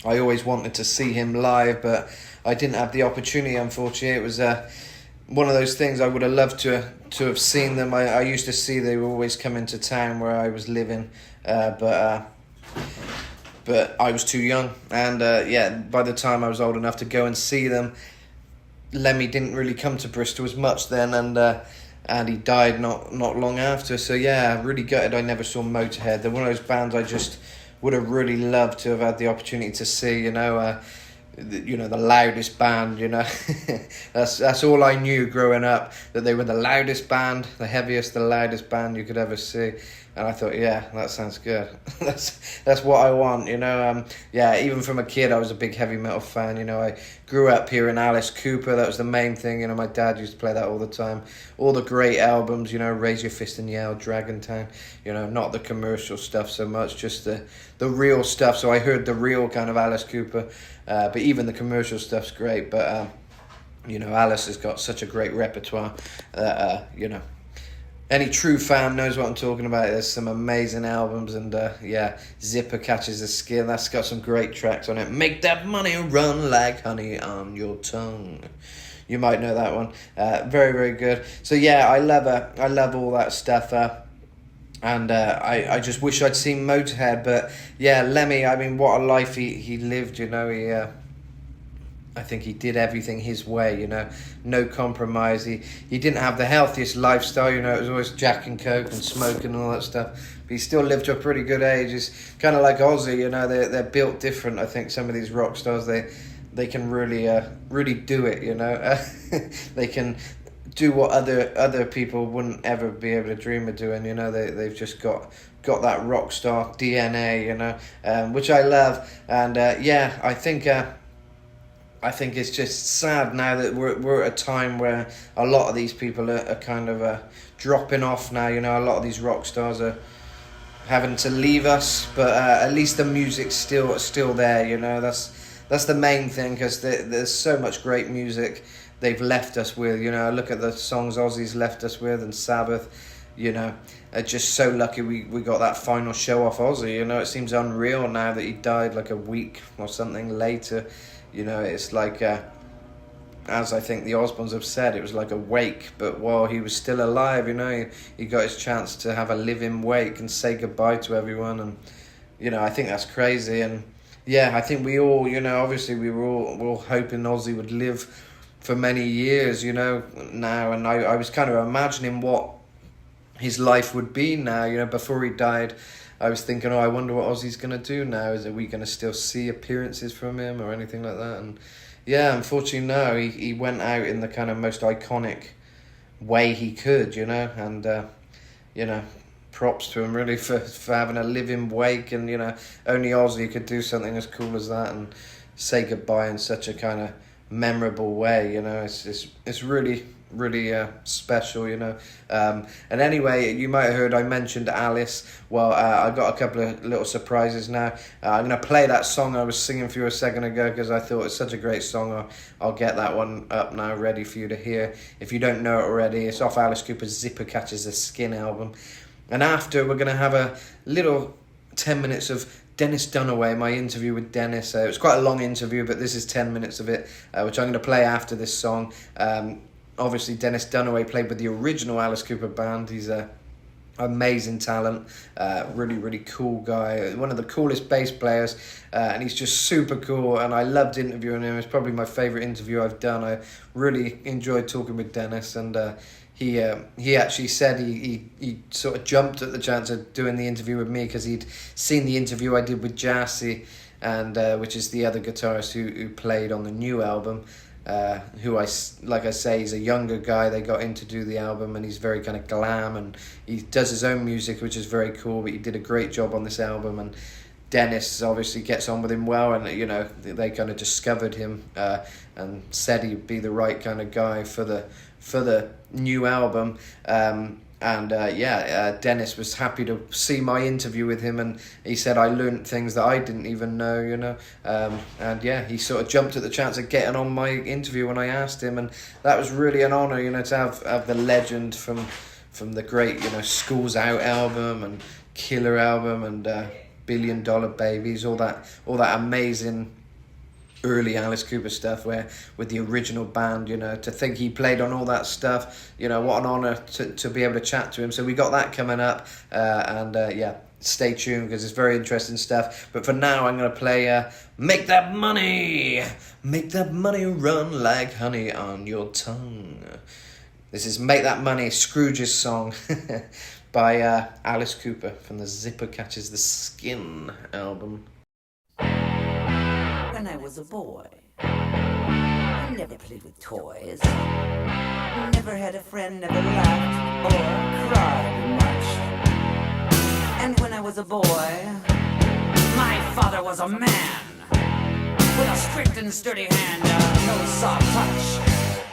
I always wanted to see him live, but I didn't have the opportunity, unfortunately. It was one of those things I would have loved to have seen them. I used to see they would always come into town where I was living, but I was too young. And yeah, by the time I was old enough to go and see them, Lemmy didn't really come to Bristol as much then, and he died not long after. So yeah, really gutted I never saw Motorhead. They're one of those bands I just would have really loved to have had the opportunity to see, the loudest band, that's all I knew growing up, that they were the loudest band, the heaviest, the loudest band you could ever see. And I thought, yeah, that sounds good. that's what I want, yeah, even from a kid I was a big heavy metal fan. I grew up hearing Alice Cooper. That was the main thing. My dad used to play that all the time. All the great albums, Raise Your Fist and Yell, Dragontown, not the commercial stuff so much, just the real stuff. So I heard the real kind of Alice Cooper, but even the commercial stuff's great. But Alice has got such a great repertoire that any true fan knows what I'm talking about. There's some amazing albums, and yeah, Zipper Catches the Skin. That's got some great tracks on it. Make that money run like honey on your tongue. You might know that one. Very, very good. So yeah, I love all that stuff. And I just wish I'd seen Motorhead. But yeah, Lemmy, I mean, what a life he lived, I think he did everything his way, no compromise. He didn't have the healthiest lifestyle, it was always Jack and Coke and smoking and all that stuff. But he still lived to a pretty good age. It's kind of like Ozzy, they're built different. I think some of these rock stars, they can really do it, They can do what other people wouldn't ever be able to dream of doing, they've just got that rock star DNA, which I love. And yeah, I think it's just sad now that we're at a time where a lot of these people are kind of dropping off now. A lot of these rock stars are having to leave us, but at least the music's still there. That's the main thing, because there's so much great music they've left us with. Look at the songs Ozzy's left us with, and Sabbath. Are just so lucky we got that final show off Ozzy. It seems unreal now that he died like a week or something later. It's like, as I think the Osbournes have said, it was like a wake, but while he was still alive, he got his chance to have a living wake and say goodbye to everyone. And, I think that's crazy. And yeah, I think we all, obviously we were all hoping Ozzy would live for many years, now. And I was kind of imagining what his life would be now, before he died. I was thinking, I wonder what Ozzy's going to do now. Are we going to still see appearances from him or anything like that? And yeah, unfortunately, no. He went out in the kind of most iconic way he could, and, props to him really for having a living wake. And, only Ozzy could do something as cool as that and say goodbye in such a kind of memorable way. It's really special. And anyway, you might have heard I mentioned Alice. Well, I got a couple of little surprises now. I'm going to play that song I was singing for you a second ago, because I thought it's such a great song. I'll get that one up now, ready for you to hear. If you don't know it already, it's off Alice Cooper's Zipper Catches the Skin album. And after, we're going to have a little 10 minutes of Dennis Dunaway, my interview with Dennis. It was quite a long interview, but this is 10 minutes of it, which I'm going to play after this song. Obviously, Dennis Dunaway played with the original Alice Cooper band. He's a amazing talent, really, really cool guy, one of the coolest bass players, and he's just super cool, and I loved interviewing him. It's probably my favourite interview I've done. I really enjoyed talking with Dennis, and he actually said he sort of jumped at the chance of doing the interview with me, because he'd seen the interview I did with Jassy, and which is the other guitarist who played on the new album. Who like I say, he's a younger guy. They got in to do the album, and he's very kind of glam, and he does his own music, which is very cool. But he did a great job on this album, and Dennis obviously gets on with him well, and they kind of discovered him and said he'd be the right kind of guy for the new album. And Dennis was happy to see my interview with him, and he said I learnt things that I didn't even know, you know. He sort of jumped at the chance of getting on my interview when I asked him, and that was really an honour, you know, to have the legend from the great, you know, Schools Out album and Killer album and $1 Billion Babies, all that amazing early Alice Cooper stuff where with the original band, you know, to think he played on all that stuff, you know, what an honour to be able to chat to him. So we got that coming up, stay tuned because it's very interesting stuff. But for now I'm going to play Make That Money Run Like Honey on Your Tongue. This is Make That Money, Scrooge's song by Alice Cooper from the Zipper Catches the Skin album. When I was a boy, I never played with toys. Never had a friend, never laughed or cried much. And when I was a boy, my father was a man with a strict and sturdy hand, no soft touch.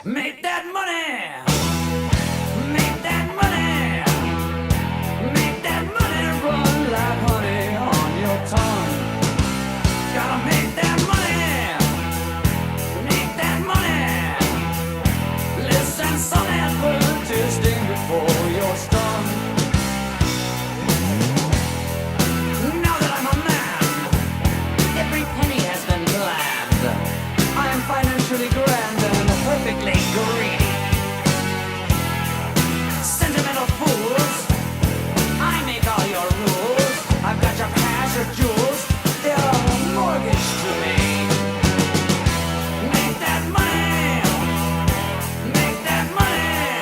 Make that money! Make that money! Make that money run like honey on your tongue. Gotta make that money! Make that money! Listen, son, and learn to sting before you're stung. Now that I'm a man, every penny has been planned. I am financially grand and perfectly greedy. Sentimental fools, I make all your rules. I've got your cash or jewels, they're all mortgaged to me. Make that money, make that money,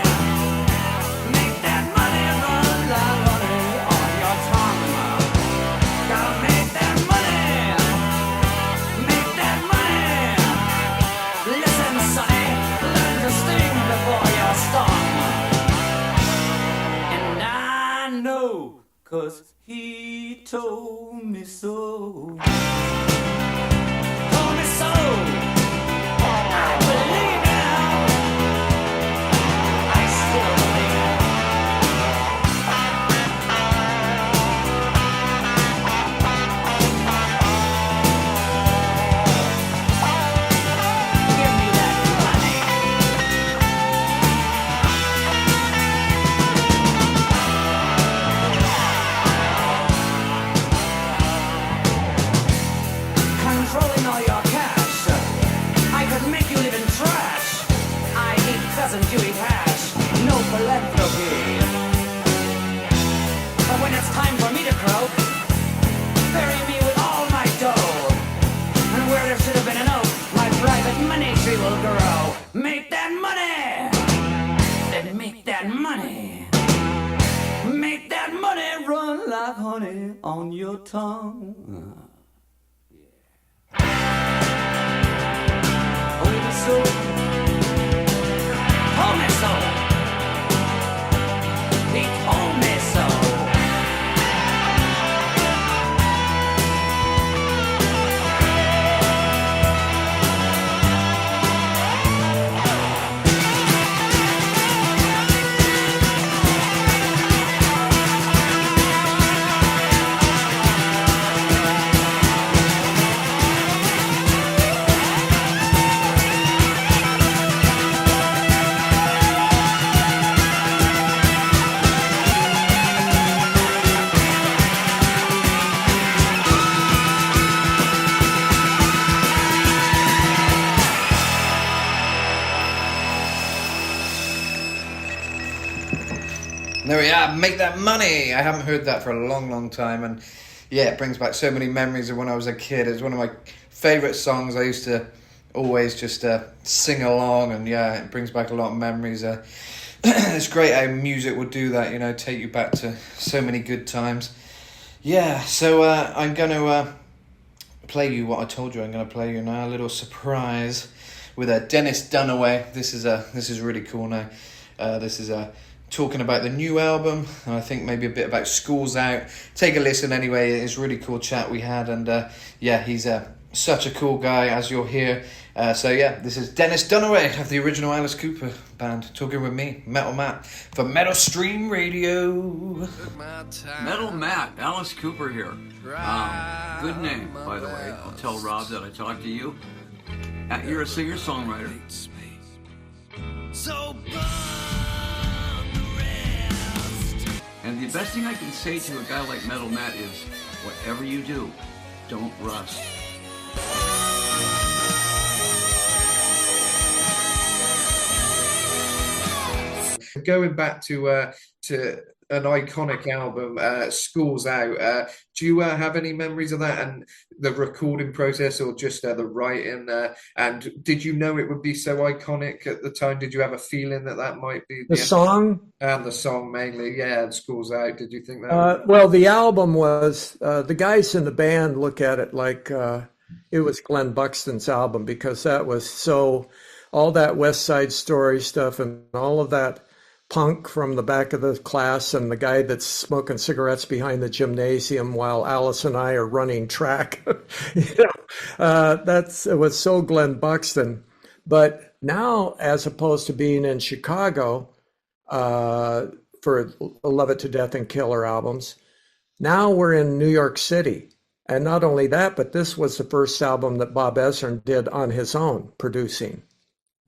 make that money run like honey on your tongue. Gotta make that money, make that money. Listen, sonny, learn to sting before you're stung. And I know, 'cause he told me so. Told me so. I believe now. I still believe. Give me that money. Controlling all your cash, I could make you live in trash. I eat pheasant, you eat hash. No philanthropy. But when it's time for me to croak, bury me with all my dough. And where there should have been an oak, my private money tree will grow. Make that money! Then make that money. Make that money run like honey on your tongue. Told me so. Told me so. He told me so. There we are, Make That Money. I haven't heard that for a long, long time, and yeah, it brings back so many memories of when I was a kid. It's one of my favourite songs. I used to always just sing along, and yeah, it brings back a lot of memories. It's great how music would do that, you know, take you back to so many good times. Yeah, so I'm going to play you what I told you I'm going to play you now, a little surprise with Dennis Dunaway. This is really cool now. This is talking about the new album, and I think maybe a bit about Schools Out. Take a listen anyway. It's a really cool chat we had, and yeah, he's Such a cool guy, as you'll hear. So yeah, this is Dennis Dunaway of the original Alice Cooper band, talking with me, Metal Matt, for Metal Stream Radio. Metal Matt, Alice Cooper here. Good name, by the way. I'll tell Rob that I talked to you. You're a singer-songwriter. And the best thing I can say to a guy like Metal Matt is, whatever you do, don't rust. Going back to an iconic album, School's Out. Do you have any memories of that and the recording process, or just the writing? And did you know it would be so iconic at the time? Did you have a feeling that that might be the song? And the song mainly, yeah. And School's Out. Did you think that? Well, the album was the guys in the band look at it like it was Glenn Buxton's album, because that was so all that West Side Story stuff and all of that punk from the back of the class and the guy that's smoking cigarettes behind the gymnasium while Alice and I are running track. It was so Glenn Buxton. But now, as opposed to being in Chicago for Love It to Death and Killer albums, now we're in New York City. And not only that, but this was the first album that Bob Ezrin did on his own, producing.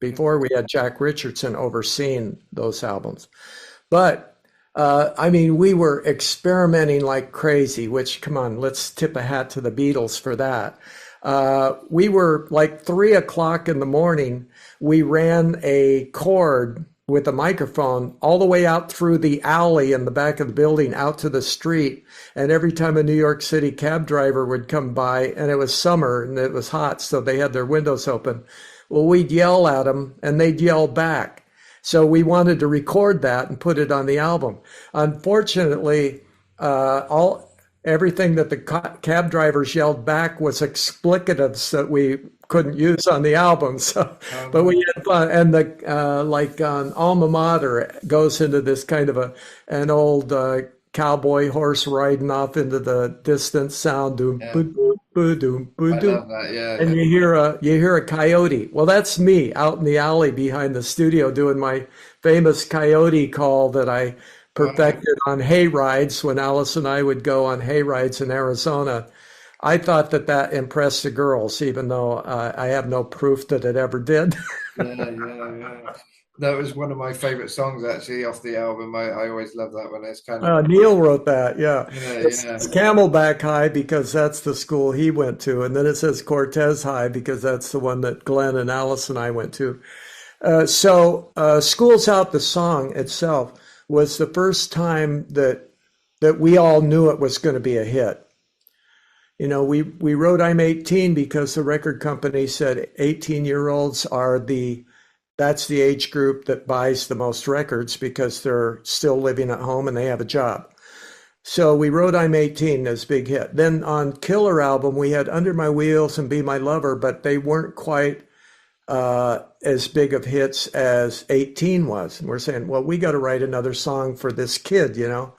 Before, we had Jack Richardson overseeing those albums. But, we were experimenting like crazy, which, come on, let's tip a hat to the Beatles for that. We were like 3 o'clock in the morning, we ran a cord with a microphone all the way out through the alley in the back of the building out to the street. And every time a New York City cab driver would come by, and it was summer and it was hot, so they had their windows open, well, we'd yell at them and they'd yell back. So we wanted to record that and put it on the album. Unfortunately, everything that the cab drivers yelled back was explicitives that we couldn't use on the album. So, but we had fun. And like on Alma Mater goes into this kind of an old cowboy horse riding off into the distant sound. Doom, Yeah. boom, boom, boom, boom, I boom. love that, yeah. And you hear a coyote. Well, that's me out in the alley behind the studio doing my famous coyote call that I perfected on hay rides when Alice and I would go on hay rides in Arizona. I thought that impressed the girls, even though I have no proof that it ever did. Yeah. That was one of my favorite songs, actually, off the album. I always love that one. It's kind of Neil wrote that, yeah. It's yeah. Camelback High because that's the school he went to, and then it says Cortez High because that's the one that Glenn and Alice and I went to. So School's Out, the song itself, was the first time that we all knew it was going to be a hit. You know, we wrote I'm 18 because the record company said 18-year-olds that's the age group that buys the most records because they're still living at home and they have a job. So we wrote I'm 18 as big hit. Then on Killer album, we had Under My Wheels and Be My Lover, but they weren't quite as big of hits as 18 was. And we're saying, well, we got to write another song for this kid, you know.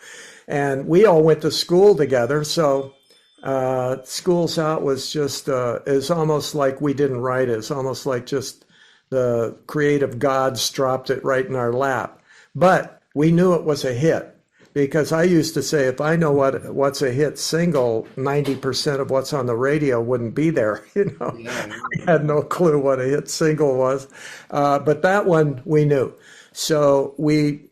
And we all went to school together. So School's Out was just, it's almost like we didn't write it. It's almost like just the creative gods dropped it right in our lap. But we knew it was a hit because I used to say, if I know what's a hit single, 90% of what's on the radio wouldn't be there. You know, I had no clue what a hit single was. But that one we knew. So we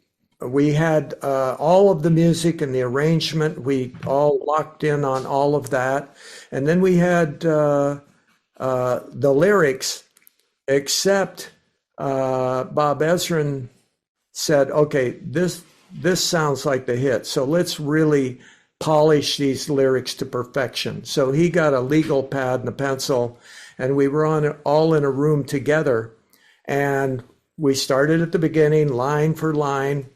had all of the music and the arrangement. We all locked in on all of that. And then we had the lyrics, except Bob Ezrin said, okay, this sounds like the hit, so let's really polish these lyrics to perfection. So he got a legal pad and a pencil, and we were all in a room together, and we started at the beginning, line for line,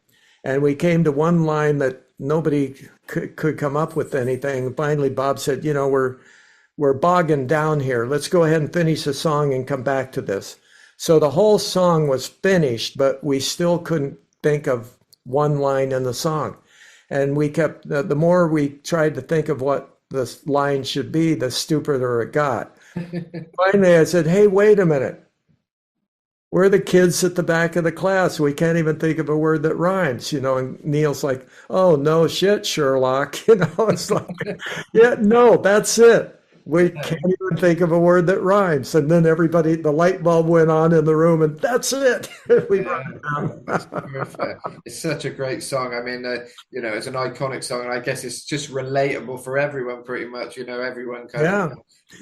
and we came to one line that nobody could come up with anything. Finally, Bob said, you know, we're bogging down here. Let's go ahead and finish the song and come back to this. So the whole song was finished, but we still couldn't think of one line in the song. And we kept, the more we tried to think of what the line should be, the stupider it got. Finally, I said, "Hey, wait a minute. We're the kids at the back of the class. We can't even think of a word that rhymes, you know." And Neil's like, "Oh, no shit, Sherlock." You know, it's like, yeah, no, that's it. We can't even think of a word that rhymes. And then everybody, the light bulb went on in the room, and that's it. We Yeah, wrote it down. that's perfect. It's such a great song. I mean, it's an iconic song, and I guess it's just relatable for everyone, pretty much. Everyone kind of Yeah.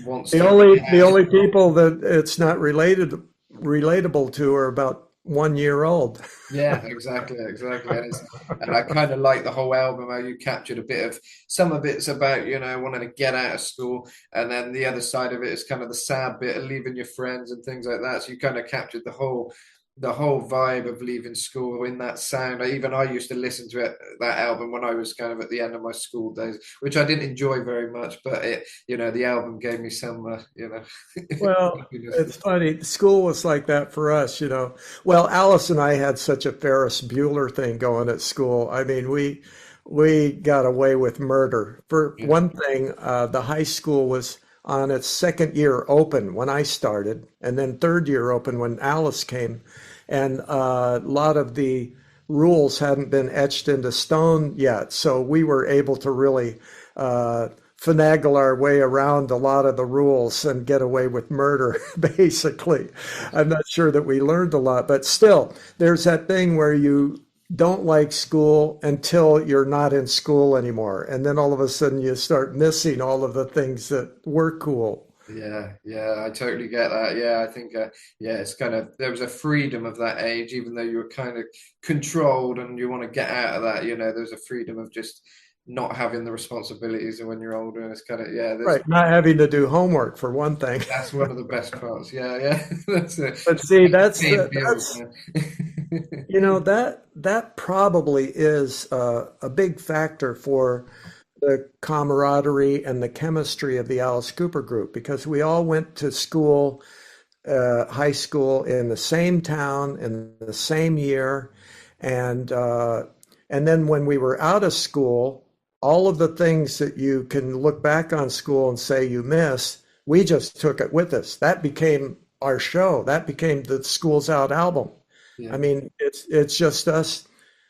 wants The to only get the out. only people that it's not relatable to are about 1 year old. Yeah, exactly. And I kind of like the whole album how you captured a bit of some of it's about, wanting to get out of school, and then the other side of it is kind of the sad bit of leaving your friends and things like that. So you kind of captured the whole vibe of leaving school in that sound. Even I used to listen to that album when I was kind of at the end of my school days, which I didn't enjoy very much, but the album gave me some, Well, happiness. it's funny. School was like that for us, you know. Well, Alice and I had such a Ferris Bueller thing going at school. I mean, we got away with murder. For Yeah. one thing, the high school was on its second year open when I started, and then third year open when Alice came, and a lot of the rules hadn't been etched into stone yet, so we were able to really uh, finagle our way around a lot of the rules and get away with murder, basically. I'm not sure that we learned a lot, but still, there's that thing where you don't like school until you're not in school anymore. And then all of a sudden you start missing all of the things that were cool. Yeah, I totally get that. Yeah, I think, it's kind of, there was a freedom of that age, even though you were kind of controlled and you want to get out of that, there's a freedom of just not having the responsibilities and when you're older. And it's kind of, yeah, Right. Not having to do homework for one thing. that's one of the best parts. Yeah, that's it. But see, Paying bills, that's man. that probably is a big factor for the camaraderie and the chemistry of the Alice Cooper group because we all went to school, high school in the same town in the same year, and then when we were out of school, all of the things that you can look back on school and say you miss, we just took it with us. That became our show. That became the School's Out album. Yeah. I mean, it's just us,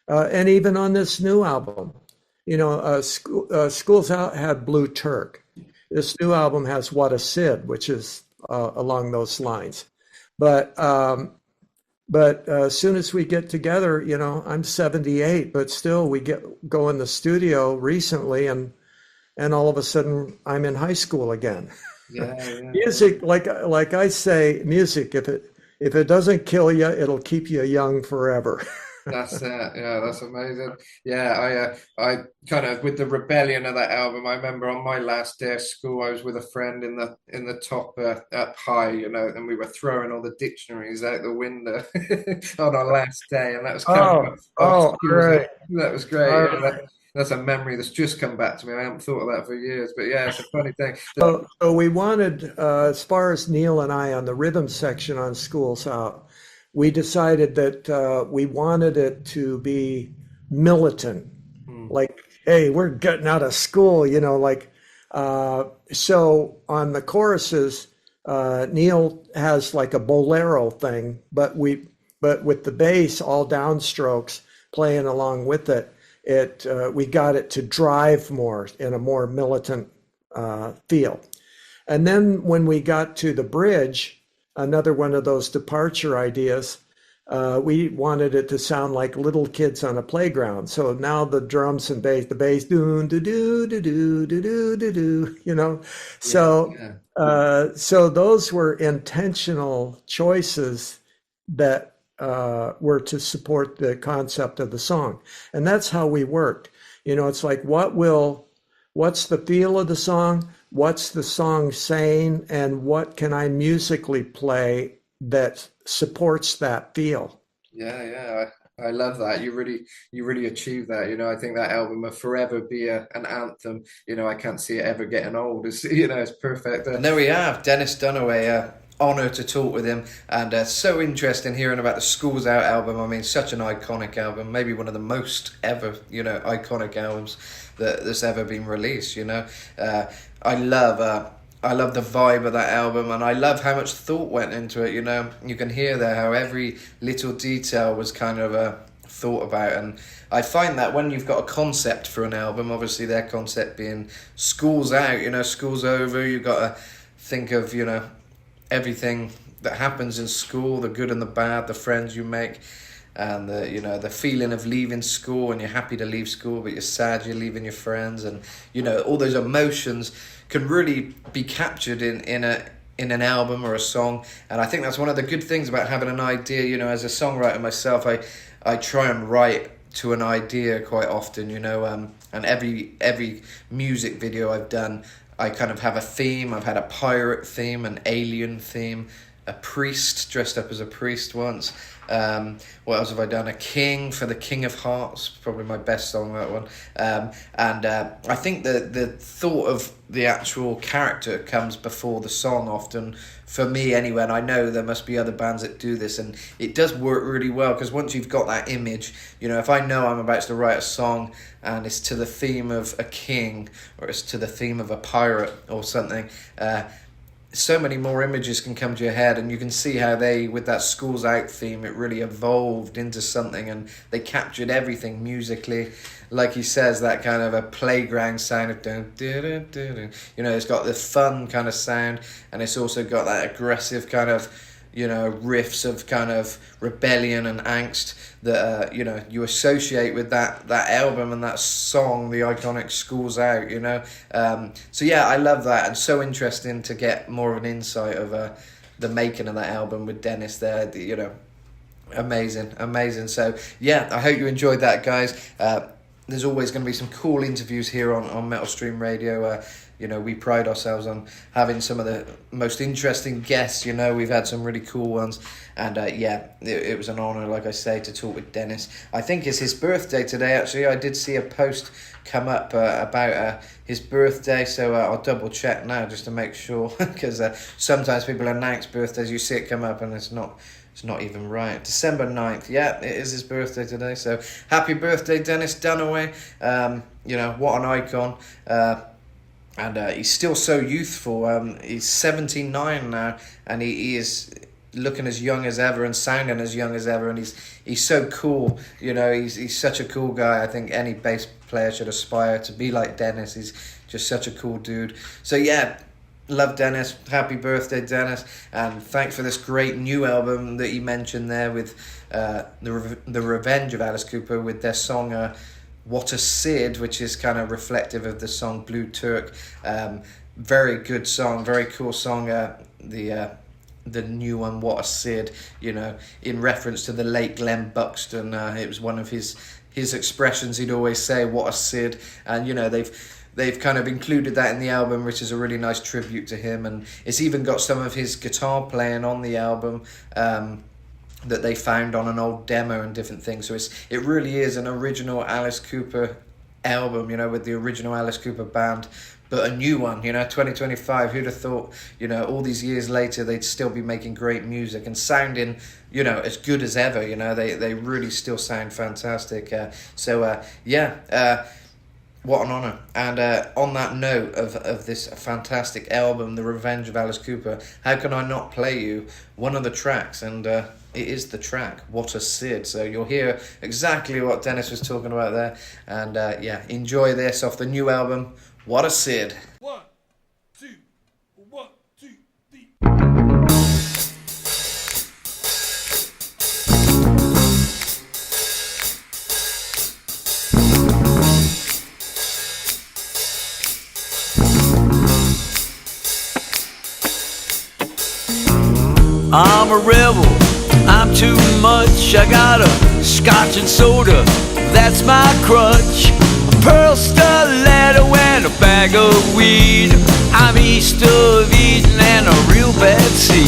and even on this new album, School's Out had Blue Turk. This new album has What a Sid, which is along those lines. But as soon as we get together, I'm 78, but still we go in the studio recently, and all of a sudden I'm in high school again. Yeah. Music, like I say, music, if it doesn't kill you, it'll keep you young forever. That's it. Yeah, that's amazing. Yeah, I kind of with the rebellion of that album. I remember on my last day of school, I was with a friend in the top up high, and we were throwing all the dictionaries out the window on our last day, and that was kind of All right. that was great. All Yeah, right. that's a memory that's just come back to me. I haven't thought of that for years, but yeah, it's a funny thing. So we wanted, as far as Neil and I on the rhythm section on Schools Out, we decided that we wanted it to be militant, like, hey, we're getting out of school, so on the choruses, Neil has like a bolero thing, but with the bass, all downstrokes playing along with it, we got it to drive more in a more militant feel. And then when we got to the bridge, another one of those departure ideas, we wanted it to sound like little kids on a playground. So now the drums and bass, the bass, do do do do do do do do, So, so those were intentional choices that were to support the concept of the song, and that's how we worked. It's like what's the feel of the song? What's the song saying? And what can I musically play that supports that feel? Yeah. I love that. You really achieved that. I think that album will forever be an anthem. I can't see it ever getting old. It's perfect. And there we have Dennis Dunaway. Honor to talk with him, and so interesting hearing about the Schools Out album. I mean, such an iconic album, maybe one of the most ever, iconic albums that's ever been released. I love I love the vibe of that album, and I love how much thought went into it. You know, you can hear there how every little detail was kind of thought about, and I find that when you've got a concept for an album, obviously their concept being school's out, you know, school's over, you've got to think of, you know, everything that happens in school, the good and the bad, the friends you make, and the, you know, the feeling of leaving school, and you're happy to leave school but you're sad you're leaving your friends, and you know, all those emotions can really be captured in an album or a song. And I think that's one of the good things about having an idea. You know, as a songwriter myself, I try and write to an idea quite often, you know, and every music video I've done, I kind of have a theme. I've had a pirate theme, an alien theme, a priest dressed up as a priest once. What else have I done? A king for the King of Hearts, probably my best song, that one. And I think the thought of the actual character comes before the song often, for me anyway, and I know there must be other bands that do this, and it does work really well, because once you've got that image, you know, if I know I'm about to write a song and it's to the theme of a king, or it's to the theme of a pirate or something, so many more images can come to your head, and you can see how they, with that School's Out theme, it really evolved into something, and they captured everything musically. Like he says, that kind of a playground sound of dun, dun, dun, dun, dun. You know, it's got the fun kind of sound, and it's also got that aggressive kind of, you know, riffs of kind of rebellion and angst that you know, you associate with that album and that song, the iconic School's Out, you know. So yeah, I love that, and so interesting to get more of an insight of the making of that album with Dennis there, you know. Amazing. So yeah, I hope you enjoyed that, guys. There's always going to be some cool interviews here on Metal Stream Radio. You know, we pride ourselves on having some of the most interesting guests. You know, we've had some really cool ones. And yeah, it was an honour, like I say, to talk with Dennis. I think it's his birthday today, actually. I did see a post come up about his birthday, so I'll double check now just to make sure, because sometimes people announce birthdays, you see it come up and it's not even right. December 9th, yeah, it is his birthday today, so happy birthday, Dennis Dunaway. You know, what an icon. And he's still so youthful. He's 79 now, and he is looking as young as ever and sounding as young as ever, and he's so cool. You know, he's such a cool guy. I think any bass player should aspire to be like Dennis. He's just such a cool dude. So yeah, love Dennis. Happy birthday, Dennis, and thanks for this great new album that you mentioned there with the Revenge of Alice Cooper, with their song What a Sid, which is kind of reflective of the song Blue Turk. Very good song, very cool song. The new one, What a Sid, you know, in reference to the late Glenn Buxton. It was one of his expressions. He'd always say, what a Sid, and you know, they've kind of included that in the album, which is a really nice tribute to him, and it's even got some of his guitar playing on the album that they found on an old demo and different things. So it really is an original Alice Cooper album, you know, with the original Alice Cooper band, but a new one, you know, 2025. Who'd have thought, you know, all these years later they'd still be making great music and sounding, you know, as good as ever. You know, they really still sound fantastic. What an honour. And on that note of this fantastic album, The Revenge of Alice Cooper, how can I not play you one of the tracks? And it is the track, What a Sid. So you'll hear exactly what Dennis was talking about there. And yeah, enjoy this off the new album, What a Sid. 1, 2, 1, 2, 3. I'm a rebel, I'm too much. I got a scotch and soda, that's my crutch. A pearl stiletto and a bag of weed. I'm east of Eden and a real bad seed.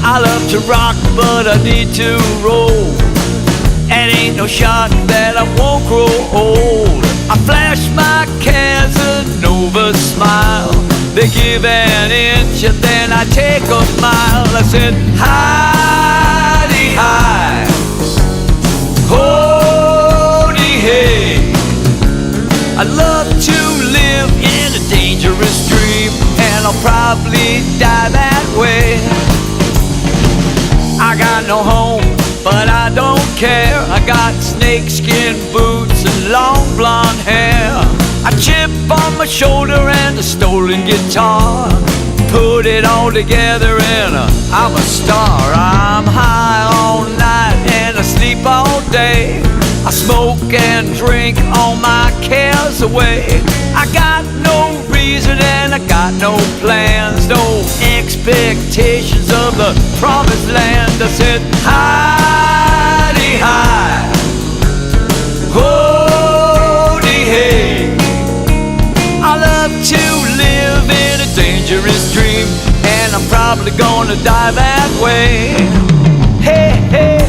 I love to rock, but I need to roll, and ain't no shot that I won't grow old. I flash my Casanova smile. They give an inch and then I take a mile. I said, hi-de-hi, ho-de-hey. I love to live in a dangerous dream, and I'll no home, but I don't care. I got snakeskin boots and long blonde hair, a chip on my shoulder and a stolen guitar. Put it all together and I'm a star. I'm high all night and I sleep all day. I smoke and drink all my cares away. I got no reason and I got no plans, no expectations of the promised land. I said, hi-de-hi, ho-de-hey. I love to live in a dangerous dream, and I'm probably gonna die that way. Hey, hey.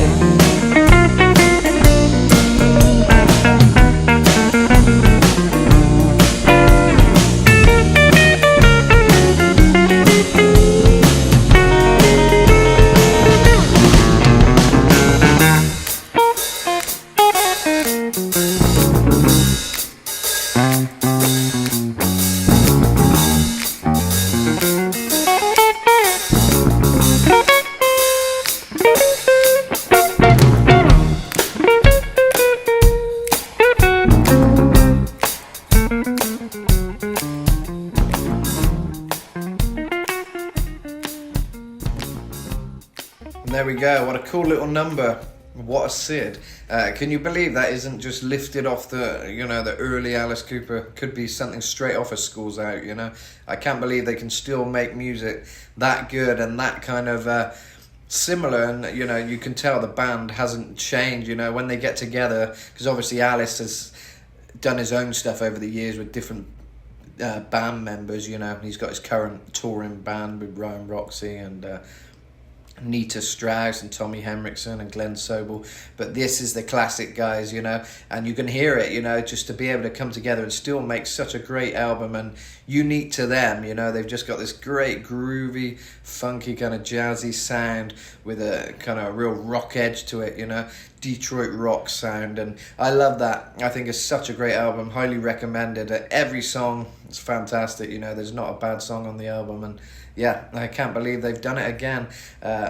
There we go. What a cool little number. What a Sid. Can you believe that isn't just lifted off the early Alice Cooper? Could be something straight off of Schools Out, I can't believe they can still make music that good and that kind of similar. And, you can tell the band hasn't changed, when they get together. Because obviously Alice has done his own stuff over the years with different band members, He's got his current touring band with Ryan Roxy and Nita Strauss and Tommy Henriksen and Glenn Sobel, but this is the classic guys, and you can hear it, just to be able to come together and still make such a great album and unique to them, they've just got this great groovy, funky kind of jazzy sound with a kind of real rock edge to it, Detroit rock sound, and I love that. I think it's such a great album, highly recommended. Every song is fantastic, there's not a bad song on the album, and yeah, I can't believe they've done it again.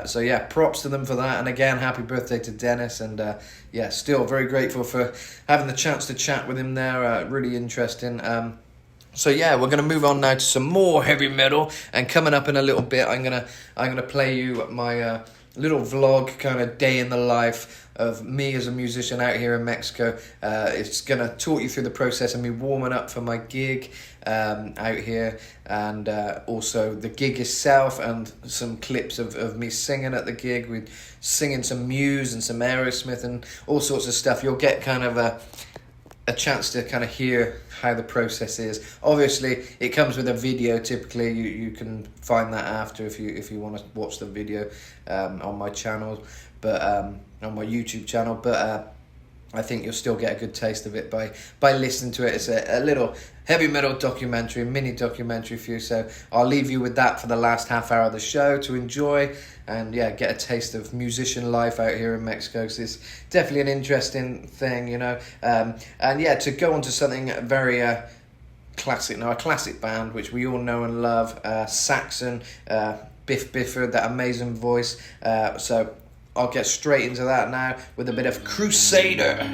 So yeah, props to them for that. And again, happy birthday to Dennis. And yeah, still very grateful for having the chance to chat with him there. Really interesting. So yeah, we're gonna move on now to some more heavy metal. And coming up in a little bit, I'm gonna play you my little vlog, kind of day in the life of me as a musician out here in Mexico. It's gonna talk you through the process of me warming up for my gig out here, and also the gig itself, and some clips of me singing at the gig, with singing some Muse and some Aerosmith and all sorts of stuff. You'll get kind of a chance to kind of hear how the process is. Obviously, it comes with a video. Typically, you can find that after if you want to watch the video on my channel, but on my YouTube channel. But I think you'll still get a good taste of it by listening to it. It's a little heavy metal documentary, mini documentary for you. So I'll leave you with that for the last half hour of the show to enjoy and yeah, get a taste of musician life out here in Mexico, because it's definitely an interesting thing, and yeah, to go on to something very classic now, a classic band which we all know and love, Saxon, Biff Bifford, that amazing voice. So I'll get straight into that now with a bit of Crusader.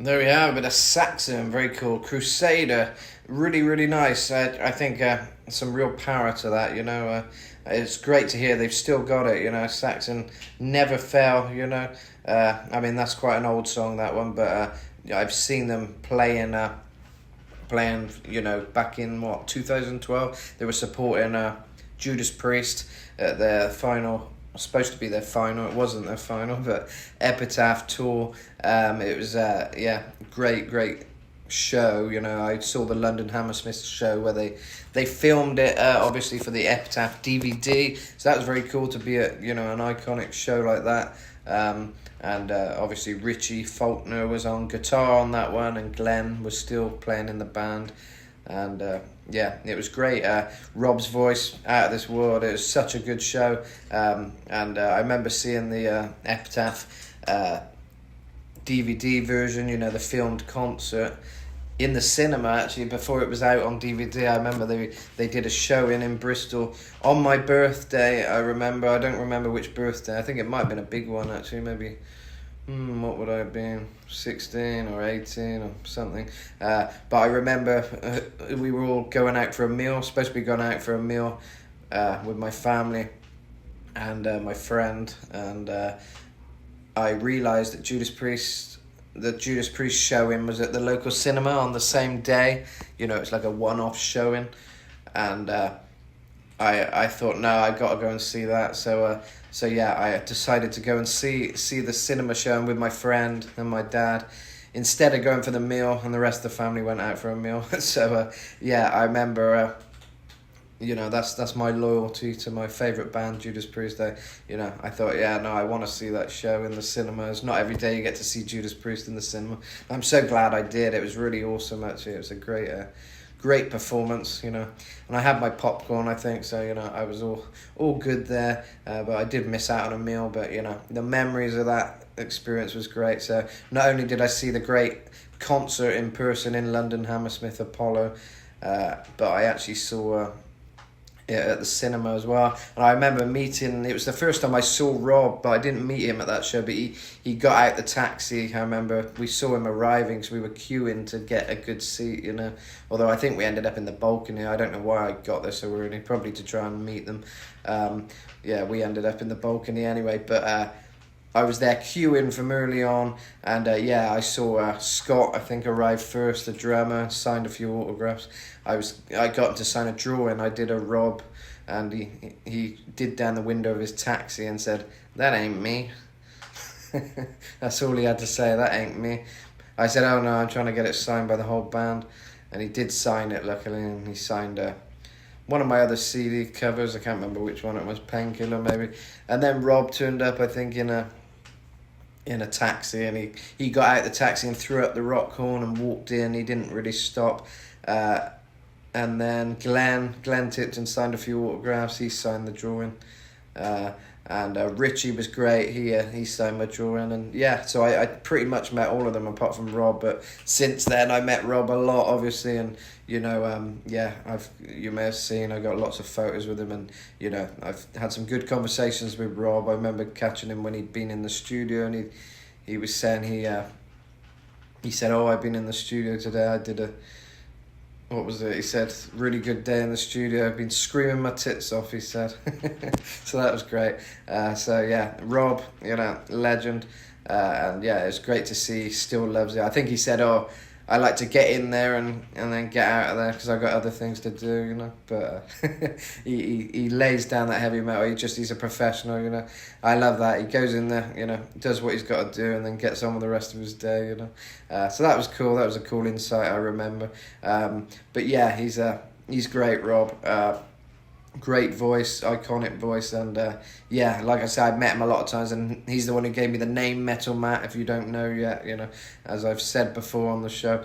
There we have a bit of Saxon, very cool. Crusader, really, really nice. I think some real power to that, you know. It's great to hear they've still got it, you know. Saxon never fail, you know. I mean, that's quite an old song, that one, but I've seen them playing, you know, back in, 2012? They were supporting Judas Priest at their final, supposed to be their final, it wasn't their final, but Epitaph tour. It was great show, you know. I saw the London Hammersmith show where they filmed it obviously for the Epitaph DVD, so that was very cool to be at, you know, an iconic show like that. And obviously Richie Faulkner was on guitar on that one, and Glenn was still playing in the band. And it was great. Rob's voice, out of this world. It was such a good show. And I remember seeing the Epitaph DVD version, you know, the filmed concert in the cinema, actually, before it was out on DVD. I remember they did a show in Bristol on my birthday. I don't remember which birthday. I think it might have been a big one, actually, maybe. What would I have been? 16 or 18 or something. But I remember we were all going out for a meal, supposed to be going out for a meal with my family and my friend. And I realised that the Judas Priest showing was at the local cinema on the same day. You know, it's like a one-off showing. And I thought, no, I got to go and see that. So yeah, I decided to go and see the cinema showing with my friend and my dad, instead of going for the meal, and the rest of the family went out for a meal. So yeah, I remember, you know, that's my loyalty to my favourite band, Judas Priest. You know, I thought, yeah, no, I want to see that show in the cinema. It's not every day you get to see Judas Priest in the cinema. I'm so glad I did. It was really awesome, actually. It was a great performance, you know, and I had my popcorn, I think, so, you know, I was all good there, but I did miss out on a meal. But, you know, the memories of that experience was great. So not only did I see the great concert in person in London Hammersmith Apollo, but I actually saw at the cinema as well. And I remember it was the first time I saw Rob, but I didn't meet him at that show, but he got out the taxi. I remember we saw him arriving, so we were queuing to get a good seat, you know, although I think we ended up in the balcony. I don't know why I got there so early, probably to try and meet them. We ended up in the balcony anyway, but I was there queuing from early on, and I saw Scott, I think, arrive first, the drummer, signed a few autographs. I got him to sign a drawing. I did a Rob, and he did down the window of his taxi and said, "That ain't me." That's all he had to say, "That ain't me." I said, "Oh no, I'm trying to get it signed by the whole band," and he did sign it, luckily, and he signed one of my other CD covers. I can't remember which one it was, Painkiller maybe. And then Rob turned up, I think, in a taxi, and he got out the taxi and threw up the rock horn and walked in. He didn't really stop. And then Glenn tipped and signed a few autographs. He signed the drawing. And Richie was great. He signed my drawing. And yeah, so I pretty much met all of them apart from Rob. But since then, I met Rob a lot, obviously. And, you know, you may have seen, I got lots of photos with him. And, you know, I've had some good conversations with Rob. I remember catching him when he'd been in the studio. And he was saying, he said, "Oh, I've been in the studio today. I did what was it? He said, really good day in the studio. I've been screaming my tits off," he said. So that was great. So yeah, Rob, you know, legend. And yeah, it's great to see he still loves it. I think he said, "Oh, I like to get in there and then get out of there because I've got other things to do," you know. But he lays down that heavy metal. He's a professional, you know. I love that. He goes in there, you know, does what he's got to do, and then gets on with the rest of his day, you know. So that was cool. That was a cool insight, I remember. But yeah, he's great, Rob. Great voice, iconic voice, and yeah, like I said, I've met him a lot of times, and he's the one who gave me the name Metal Matt, if you don't know yet, you know, as I've said before on the show.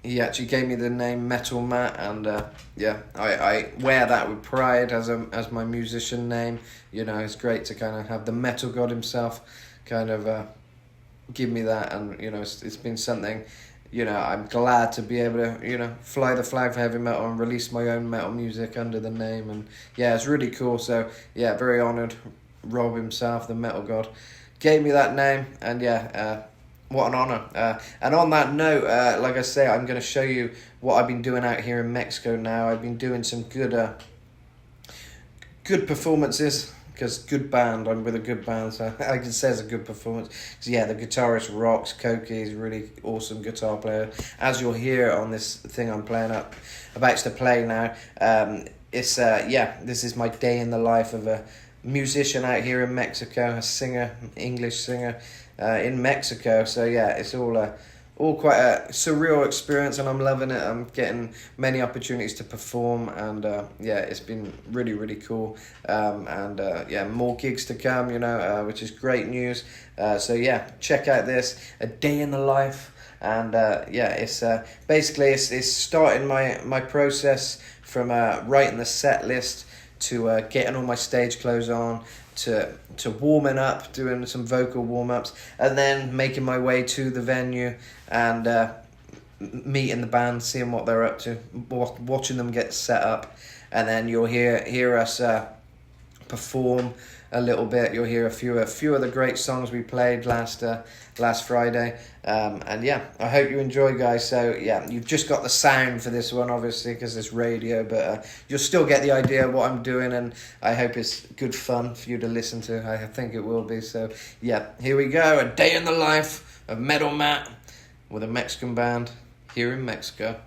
He actually gave me the name Metal Matt, and I wear that with pride as my musician name. You know, it's great to kind of have the metal god himself kind of give me that, and, you know, it's been something. You know, I'm glad to be able to, you know, fly the flag for heavy metal and release my own metal music under the name. And yeah, it's really cool. So yeah, very honoured. Rob himself, the metal god, gave me that name. And yeah, what an honor. And on that note, like I say, I'm going to show you what I've been doing out here in Mexico now. I've been doing some good performances, because good band, I'm with a good band, so I can say it's a good performance. So yeah, the guitarist rocks. Koki is a really awesome guitar player. As you'll hear on this thing I'm about to play now, this is my day in the life of a musician out here in Mexico, a singer, English singer in Mexico. So yeah, it's all quite a surreal experience, and I'm loving it. I'm getting many opportunities to perform, and it's been really, really cool. More gigs to come, which is great news. So yeah, check out this, A Day in the Life, and it's basically it's starting my process from writing the set list to getting all my stage clothes on, to warming up, doing some vocal warm-ups, and then making my way to the venue and meeting the band, seeing what they're up to, watching them get set up, and then you'll hear us perform a little bit. You'll hear a few of the great songs we played last Friday, I hope you enjoy, guys. So yeah, you've just got the sound for this one, obviously, because it's radio, but you'll still get the idea of what I'm doing, and I hope it's good fun for you to listen to. I think it will be. So yeah, here we go, A Day in the Life of Metal Matt with a Mexican band here in Mexico.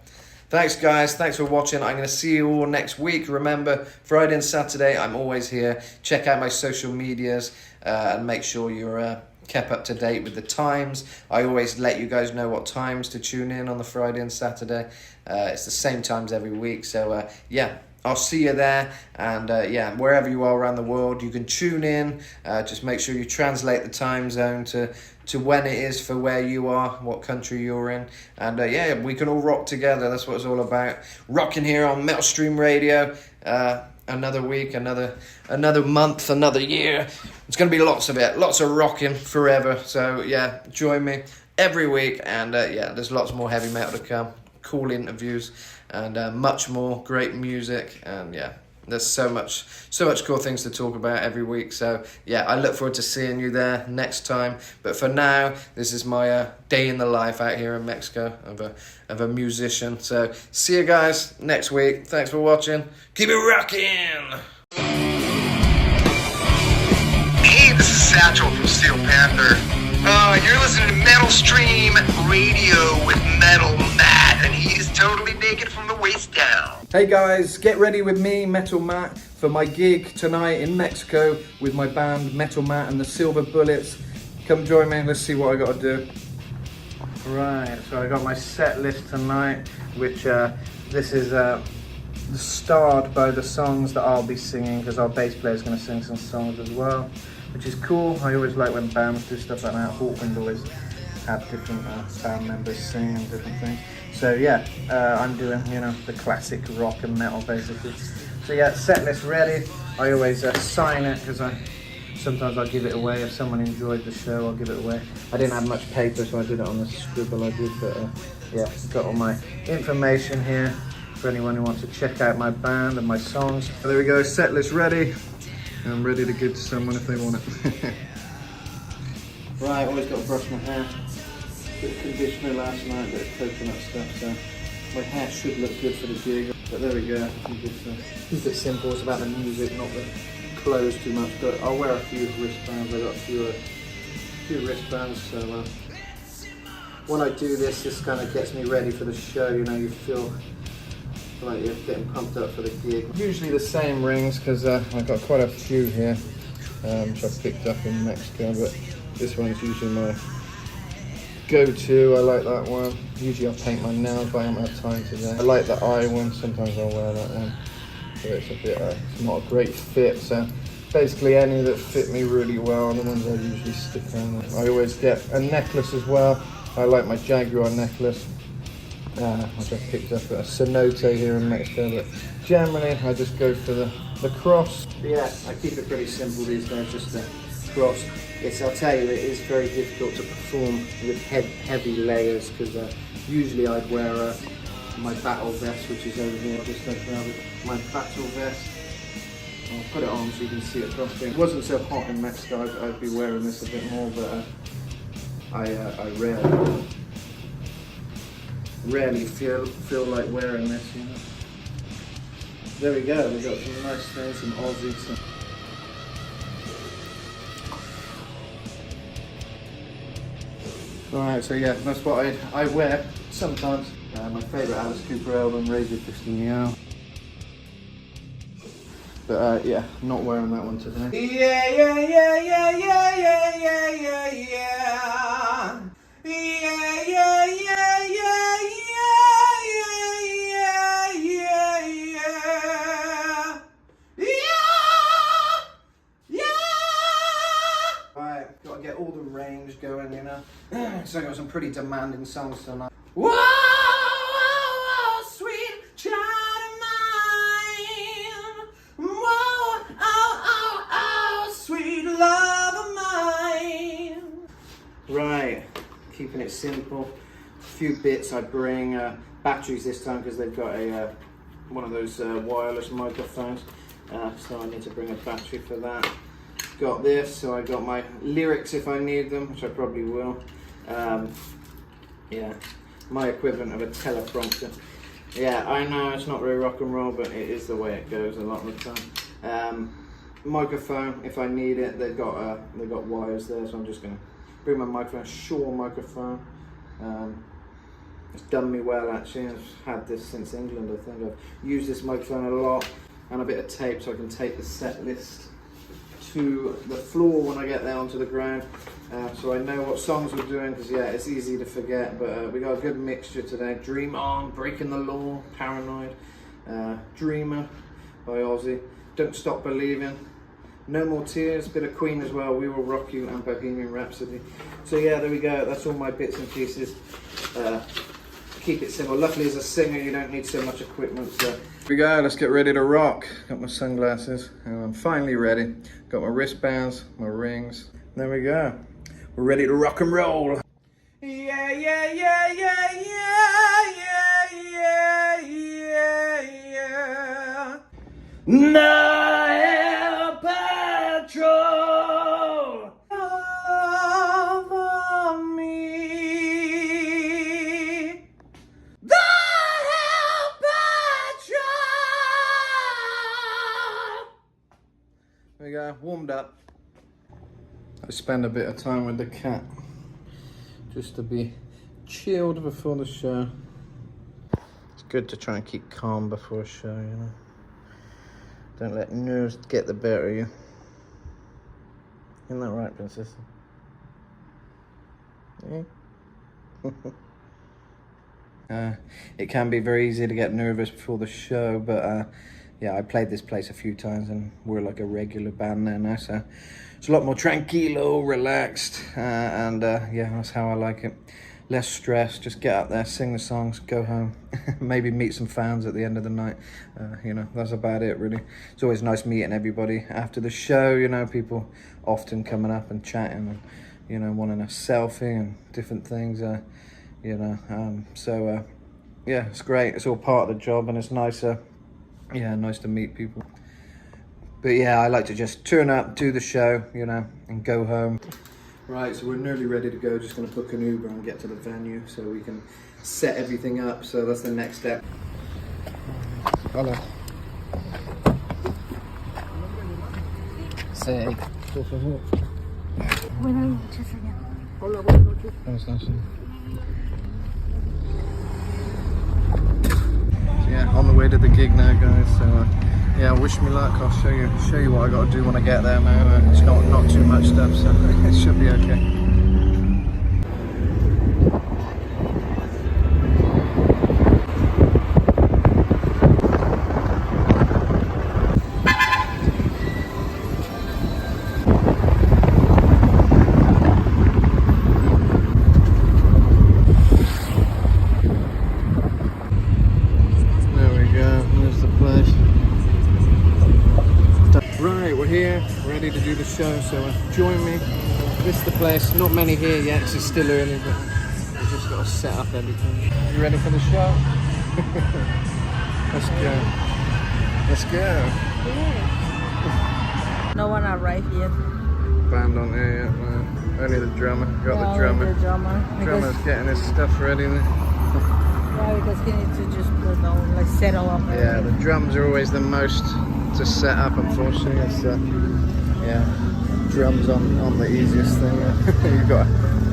Thanks, guys. Thanks for watching. I'm going to see you all next week. Remember, Friday and Saturday, I'm always here. Check out my social medias and make sure you're kept up to date with the times. I always let you guys know what times to tune in on the Friday and Saturday. It's the same times every week. So, I'll see you there. And, wherever you are around the world, you can tune in. Just make sure you translate the time zone to when it is for where you are, what country you're in. And, we can all rock together. That's what it's all about. Rocking here on Metal Stream Radio. Another week, another month, another year. It's going to be lots of it. Lots of rocking forever. So, yeah, join me every week. And, there's lots more heavy metal to come. Cool interviews. And much more great music. And, there's so much cool things to talk about every week. So, I look forward to seeing you there next time. But for now, this is my day in the life out here in Mexico of a musician. So, see you guys next week. Thanks for watching. Keep it rocking! Hey, this is Satchel from Steel Panther. You're listening to Metal Stream Radio with Metal Matt, and he's totally naked from the waist down. Hey guys, get ready with me, Metal Matt, for my gig tonight in Mexico with my band Metal Matt and the Silver Bullets. Come join me, let's see what I got to do. Right, so I got my set list tonight, which this is starred by the songs that I'll be singing, because our bass player is going to sing some songs as well, which is cool. I always like when bands do stuff like that. Hawkwind always have different band members singing different things. So I'm doing, the classic rock and metal basically. So set list ready. I always sign it, because sometimes I'll give it away. If someone enjoyed the show, I'll give it away. I didn't have much paper, so I did it on the scribble I did, but got all my information here for anyone who wants to check out my band and my songs. So there we go, set list ready. I'm ready to give to someone if they want it. Right, always got to brush my hair. Bit of conditioner last night, bit of coconut stuff, so my hair should look good for the gig. But there we go, keep it simple. It's about the music, not the clothes too much. But I'll wear a few wristbands. I got a few wristbands, so when I do this kind of gets me ready for the show. You feel like you're getting pumped up for the gig. Usually the same rings, because I've got quite a few here, which I picked up in Mexico, but this one's usually my go-to. I like that one. Usually I'll paint my nails, but I haven't had time today. I like the eye one. Sometimes I'll wear that one, but it's a bit it's not a great fit, so basically any that fit me really well are the ones I usually stick on. I always get a necklace as well. I like my Jaguar necklace, which I picked up at a cenote here in Mexico, but generally I just go for the cross. But I keep it pretty simple these days, just the cross. I'll tell you, it is very difficult to perform with heavy layers, because usually I'd wear my battle vest, which is over here, just like my battle vest. I'll put it on so you can see it across here. It wasn't so hot in Mexico, I'd be wearing this a bit more, but I rarely feel like wearing this, you know. There we go, we've got some nice things, some Aussie stuff. Alright, so yeah, that's what I wear sometimes. My favourite Alice Cooper album, Razor Christina. But yeah, not wearing that one today. Yeah, yeah, yeah, yeah, yeah, yeah, yeah, yeah, yeah. Yeah, yeah, yeah, yeah, yeah, yeah, yeah, yeah. Right, gotta get all the range going, you know. So I got some pretty demanding songs tonight. Whoa, whoa, sweet child of mine. Whoa, oh, sweet love of mine. Right, keeping it simple. A few bits I bring. Batteries this time because they've got a one of those wireless microphones. So I need to bring a battery for that. Got this, so I got my lyrics if I need them, which I probably will. Yeah, my equivalent of a teleprompter. Yeah, I know it's not very rock and roll, but it is the way it goes a lot of the time. Microphone, if I need it, they've got wires there, so I'm just gonna bring my microphone, Shure microphone. It's done me well actually. I've had this since England. I think I've used this microphone a lot, and a bit of tape so I can take the set list to the floor when I get there onto the ground, so I know what songs we're doing, because yeah, it's easy to forget, but we got a good mixture today. Dream On, Breaking the Law, Paranoid, Dreamer by Ozzy, Don't Stop Believing, No More Tears, bit of Queen as well, We Will Rock You, and Bohemian Rhapsody. So yeah, there we go, that's all my bits and pieces. Keep it simple. Luckily as a singer you don't need so much equipment, so here we go, let's get ready to rock. Got my sunglasses and I'm finally ready. Got my wristbands, my rings. There we go. We're ready to rock and roll. Yeah, yeah, yeah, yeah, yeah, yeah, yeah, yeah, yeah. Now patrol over me. There we go, warmed up. I spend a bit of time with the cat just to be chilled before the show. It's good to try and keep calm before a show, you know. Don't let nerves get the better of you. Isn't that right, Princess? Yeah? It can be very easy to get nervous before the show, but yeah, I played this place a few times and we're like a regular band there now, so it's a lot more tranquilo, relaxed, and yeah, that's how I like it. Less stress, just get up there, sing the songs, go home, maybe meet some fans at the end of the night. You know, that's about it really. It's always nice meeting everybody after the show, you know, people often coming up and chatting and, you know, wanting a selfie and different things, you know, so yeah, it's great. It's all part of the job and it's nicer. Yeah, nice to meet people. But yeah, I like to just turn up, do the show, you know, and go home. Right, so we're nearly ready to go. Just going to book an Uber and get to the venue so we can set everything up. So that's the next step. Hola. Sí. Buenas noches, señor. Hola, buenas noches. Buenas noches. Yeah, on the way to the gig now, guys. So yeah, wish me luck. I'll show you what I got to do when I get there now. It's not too much stuff, so it should be okay. Right, we're here, ready to do the show, so join me. This is the place, not many here yet, it's still early, but we've just got to set up everything. You ready for the show? Let's go. Let's go. No one arrived yet. Band on here yet, man. Only the drummer. Got the drummer. The drummer. Drummer's getting his stuff ready there. Yeah, because he needs to just like settle up. Yeah, the drums are always the most to set up, unfortunately. It's yeah, drums on the easiest thing. You've got,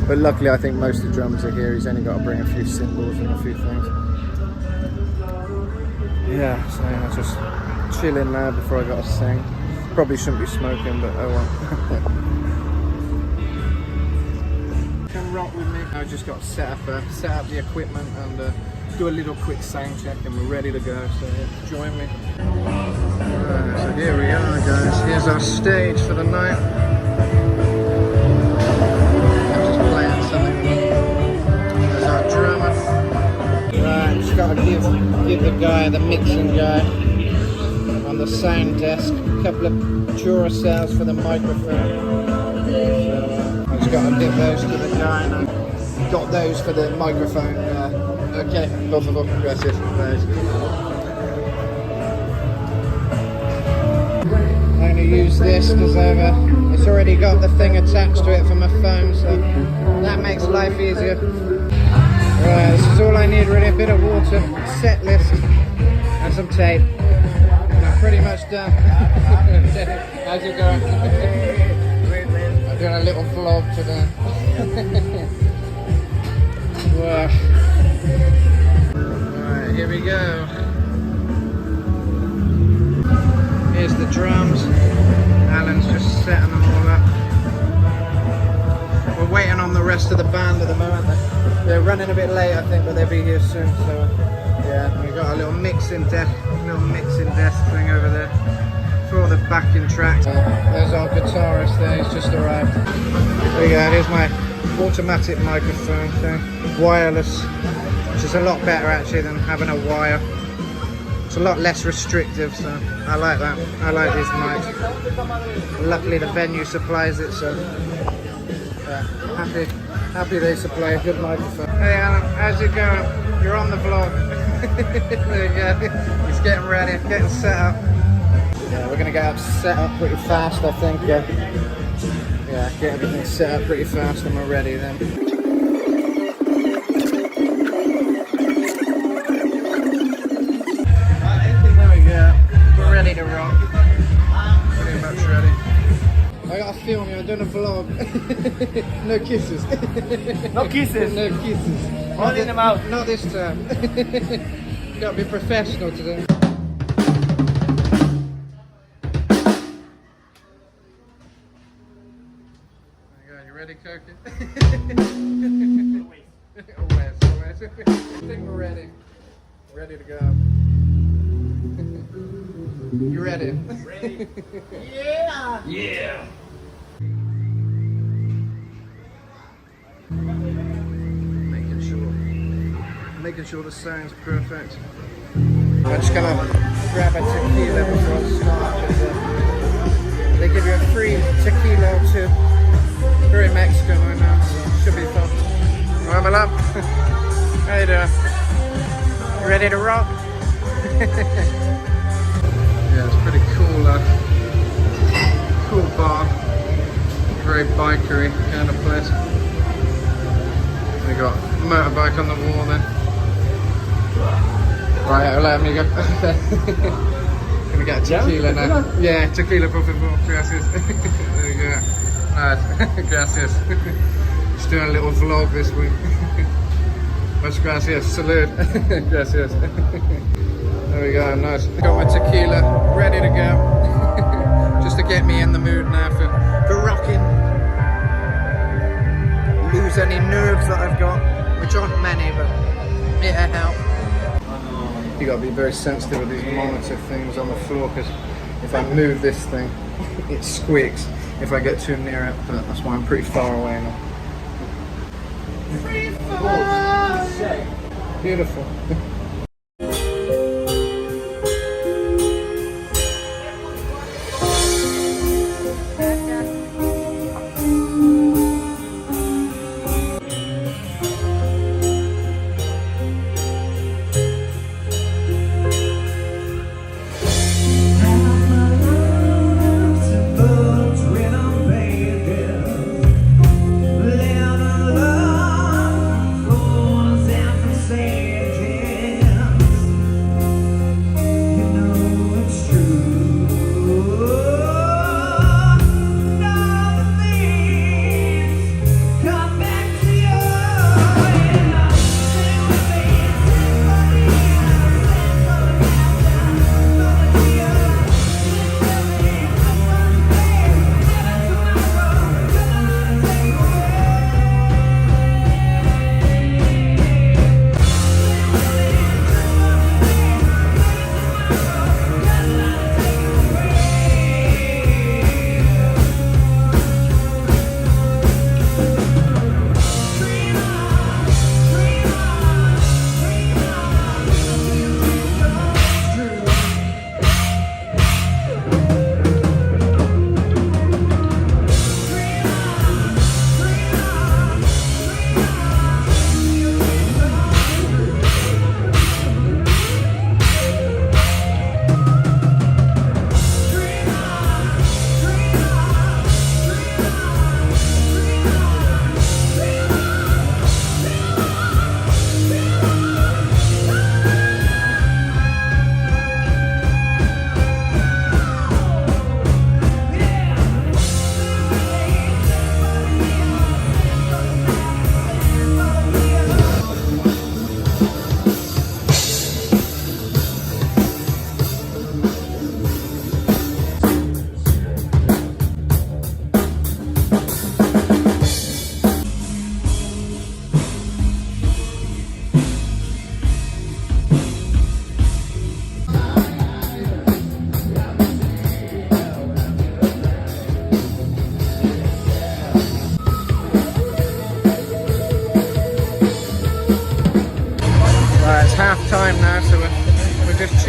but luckily I think most of the drums are here. He's only got to bring a few cymbals and a few things. Yeah, so yeah, just chilling now before I got to sing. Probably shouldn't be smoking, but oh well. Come rock with me. I just got to set up the equipment and do a little quick sound check, and we're ready to go. So yeah, join me. Right, so here we are, guys. Here's our stage for the night. I'm just playing something. There's our drummer. Right, just got to give the guy, the mixing guy, on the sound desk, a couple of Duracells for the microphone. So I just got to give those to the guy, and I got those for the microphone. Okay, por favor, gracias. I'm going to use this because it's already got the thing attached to it for my phone, so that makes life easier. Right, this is all I need really, a bit of water, set list, and some tape. I'm pretty much done. How's it going? I'm doing a little vlog today. Wow. Right, here we go. Here's the drums. Alan's just setting them all up. We're waiting on the rest of the band at the moment. They're running a bit late, I think, but they'll be here soon. So yeah, we've got a little mixing desk thing over there for all the backing tracks. There's our guitarist there. He's just arrived. There you go. Here's my automatic microphone thing, wireless, which is a lot better actually than having a wire. It's a lot less restrictive, so I like that. I like these mics. Luckily the venue supplies it, so yeah, happy they supply a good microphone. Hey Alan, how's it going? You're on the vlog. There you go. He's getting ready, getting set up. Yeah, we're gonna get set up pretty fast, I think. Yeah, get everything set up pretty fast and we're ready then. There we go. We're ready to rock. Pretty much ready. I gotta film you, I'm doing a vlog. No kisses. No kisses? No kisses. Not in the mouth. Not this time. Gotta be professional today. You ready, Cokie? Always. I think we're ready. Ready to go. You ready? Ready. Yeah! Yeah! Making sure the sound's perfect. I'm just gonna grab a tequila before I start. They give you a free tequila too. Very Mexican right now, so should be fun. Warm up. How you doing? You ready to rock? Yeah, it's pretty cool. Cool bar. Very bikery kind of place. We got a motorbike on the wall then. Right, I'll let me go. Gonna get a tequila now. Yeah, tequila por favor. Gracias. There you go. Nice. Gracias. Just doing a little vlog this week. Much gracias. Salud. Gracias. There we go. Nice. Got my tequila ready to go. Just to get me in the mood now for rocking. Lose any nerves that I've got, which aren't many, but it'll help. You got to be very sensitive with these monitor things on the floor, because if I move this thing, it squeaks if I get too near it, but that's why I'm pretty far away now. Beautiful.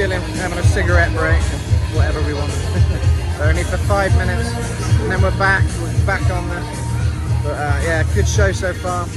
chilling, having a cigarette break, whatever we want. Only for 5 minutes, and then we're back on there. But yeah, good show so far.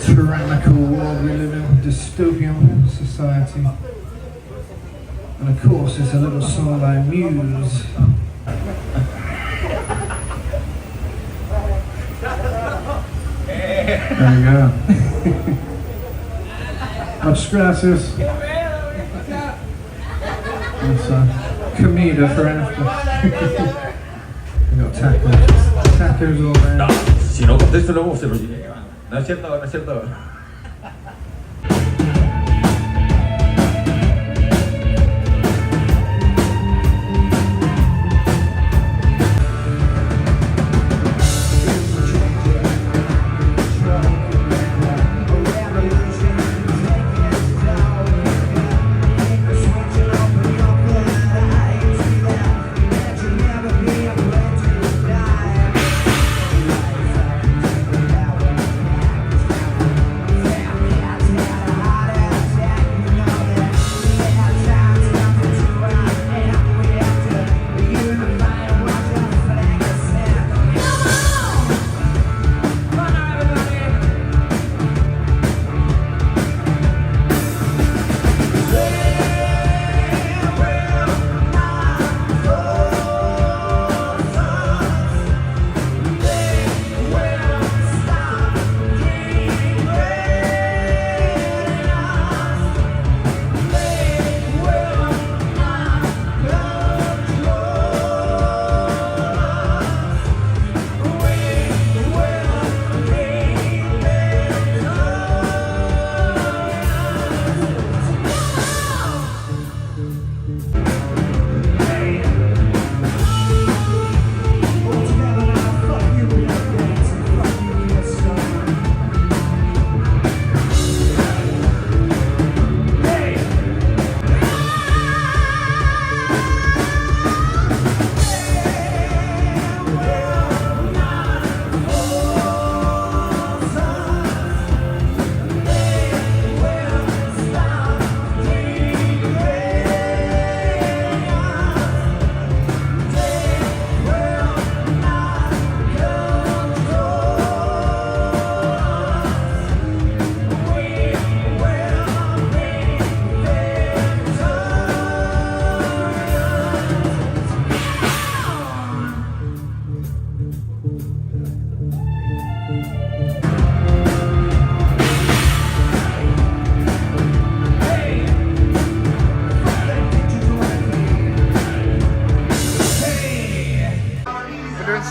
Tyrannical world we live in, dystopian society. And of course it's a little song by Muse. There you go. Muchas gracias. That's comida for after. We got tacos. Tacos all around. Si no contesto luego se lo diré. No es cierto, no es cierto.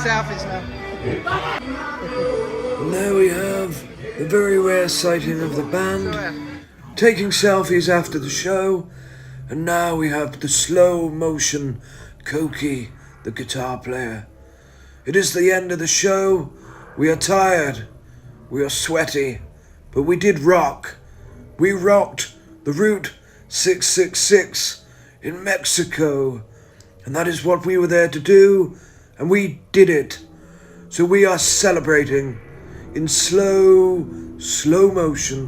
Selfies now. And there we have the very rare sighting of the band taking selfies after the show, and now we have the slow motion Koki, the guitar player. It is the end of the show. We are tired, we are sweaty, but we did rock. We rocked the Route 666 in Mexico, and that is what we were there to do. And we did it. So we are celebrating in slow motion,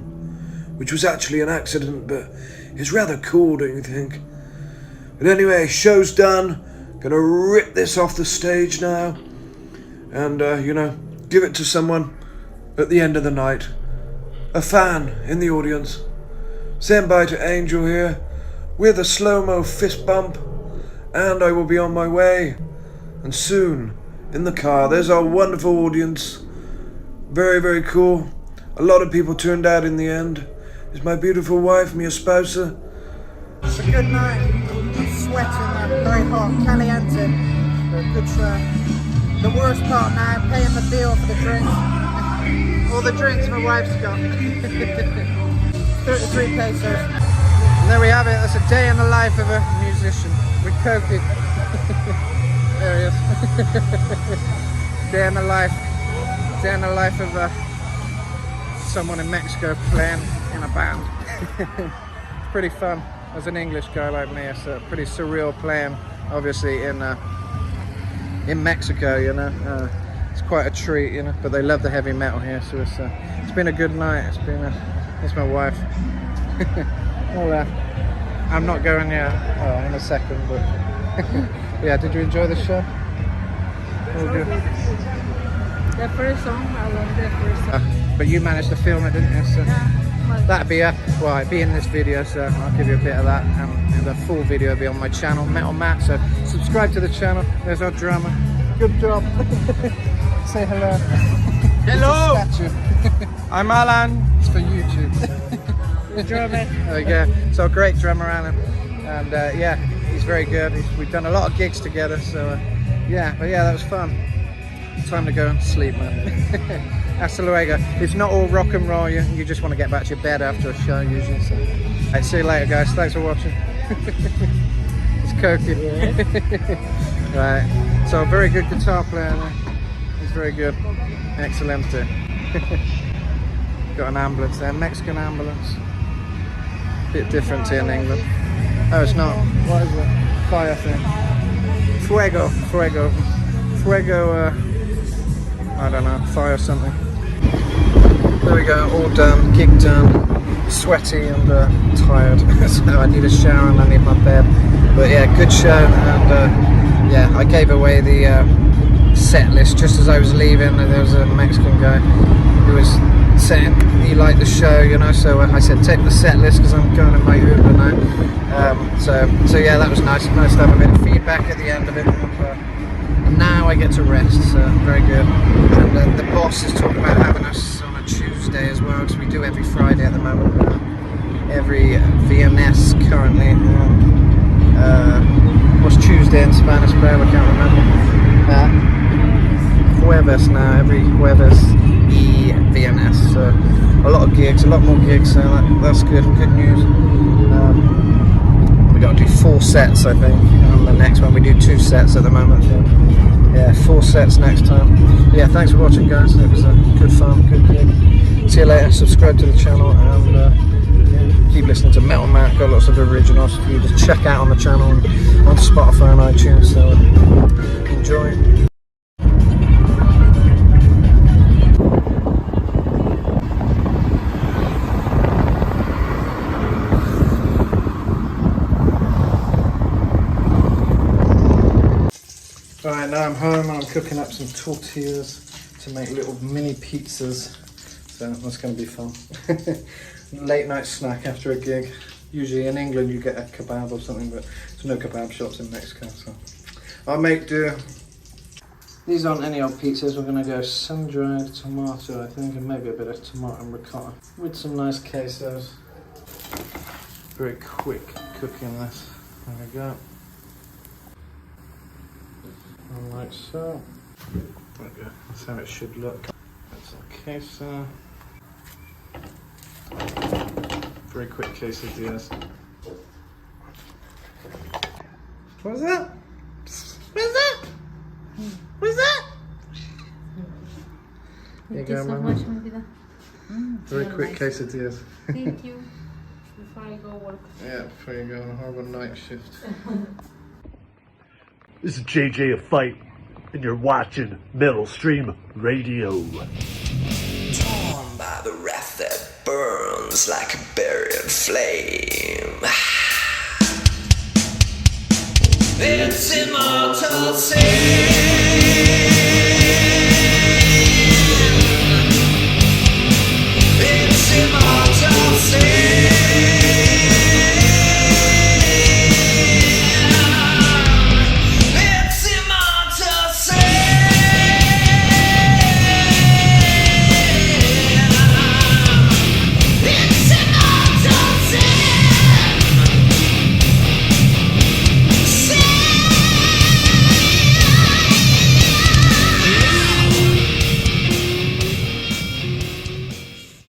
which was actually an accident, but it's rather cool, don't you think? But anyway, show's done. Gonna rip this off the stage now and, give it to someone at the end of the night. A fan in the audience. Saying bye to Angel here with a slow-mo fist bump, and I will be on my way. And soon, in the car, there's our wonderful audience. Very, very cool. A lot of people turned out in the end. Is my beautiful wife, mi esposa. It's a good night. I'm sweating, very hot, caliente. A good show. The worst part now, paying the bill for the drinks. All the drinks my wife's got. 33 pesos. And there we have it. That's a day in the life of a musician with Koki. There he is. Day in the life of someone in Mexico playing in a band. It's pretty fun as an English guy like me. It's a pretty surreal playing, obviously in Mexico. It's quite a treat, but they love the heavy metal here. So it's been a good night. It's my wife. Well, I'm not going yet. In a second, but. Yeah, did you enjoy the show? All good. The first song, I love the first song. But you managed to film it, didn't you? So that'd be it'd be in this video, so I'll give you a bit of that, and the full video will be on my channel, Metal Matt. So subscribe to the channel. There's our drummer. Good job. Say hello. Hello. I'm Alan. It's for YouTube. The drummer. There we go. So a great drummer, Alan, and yeah, he's very good. We've done a lot of gigs together, so yeah. But yeah, that was fun. Time to go and sleep, man. Hasta luego. It's not all rock and roll. You just want to get back to your bed after a show usually. So. Right, see you later, guys. Thanks for watching. It's Koki. Right. So a very good guitar player there. He's very good. Excellent. Got an ambulance there, Mexican ambulance. Bit different here in England. Oh, it's not. What is it? Fire thing. Fuego. I don't know, fire something. There we go, all done, gig done, sweaty and tired. So I need a shower and I need my bed. But yeah, good show, and yeah, I gave away the set list just as I was leaving. There was a Mexican guy who was saying he liked the show, you know, so I said take the set list because I'm going in my Uber now. So yeah, that was nice to have a bit of feedback at the end of it. And now I get to rest, so very good. And the boss is talking about having us on a Tuesday as well, because we do every Friday at the moment. Every VMS currently. What's Tuesday in Spanish, Brad? I can't remember. Jueves now, every Jueves VMS. So a lot of gigs, a lot more gigs, so that's good news. We got to do 4 sets, I think, on the next one. We do 2 sets at the moment. So yeah, 4 sets next time. Yeah, thanks for watching, guys. It was good fun, good gig. See you later. Subscribe to the channel, and yeah, keep listening to Metal Matt. Got lots of originals for you to check out on the channel and on Spotify and iTunes. So enjoy. Alright, now I'm home and I'm cooking up some tortillas to make little mini pizzas, so that's going to be fun. Late night snack after a gig. Usually in England you get a kebab or something, but there's no kebab shops in Mexico, so I'll make do. These aren't any old pizzas. We're going to go sun-dried tomato, I think, and maybe a bit of tomato and ricotta with some nice quesos. Very quick cooking this. There we go. Like so. Okay, that's how it should look. That's a queso. Very quick quesadillas. What was that? What is that? What is that? Thank you so much, my vida. Very quick quesadillas. Thank you. Before I go work. Yeah, before you go on a horrible night shift. This is JJ of Fight, and you're watching Metal Stream Radio. Torn by the wrath that burns like a buried flame. It's immortal sin.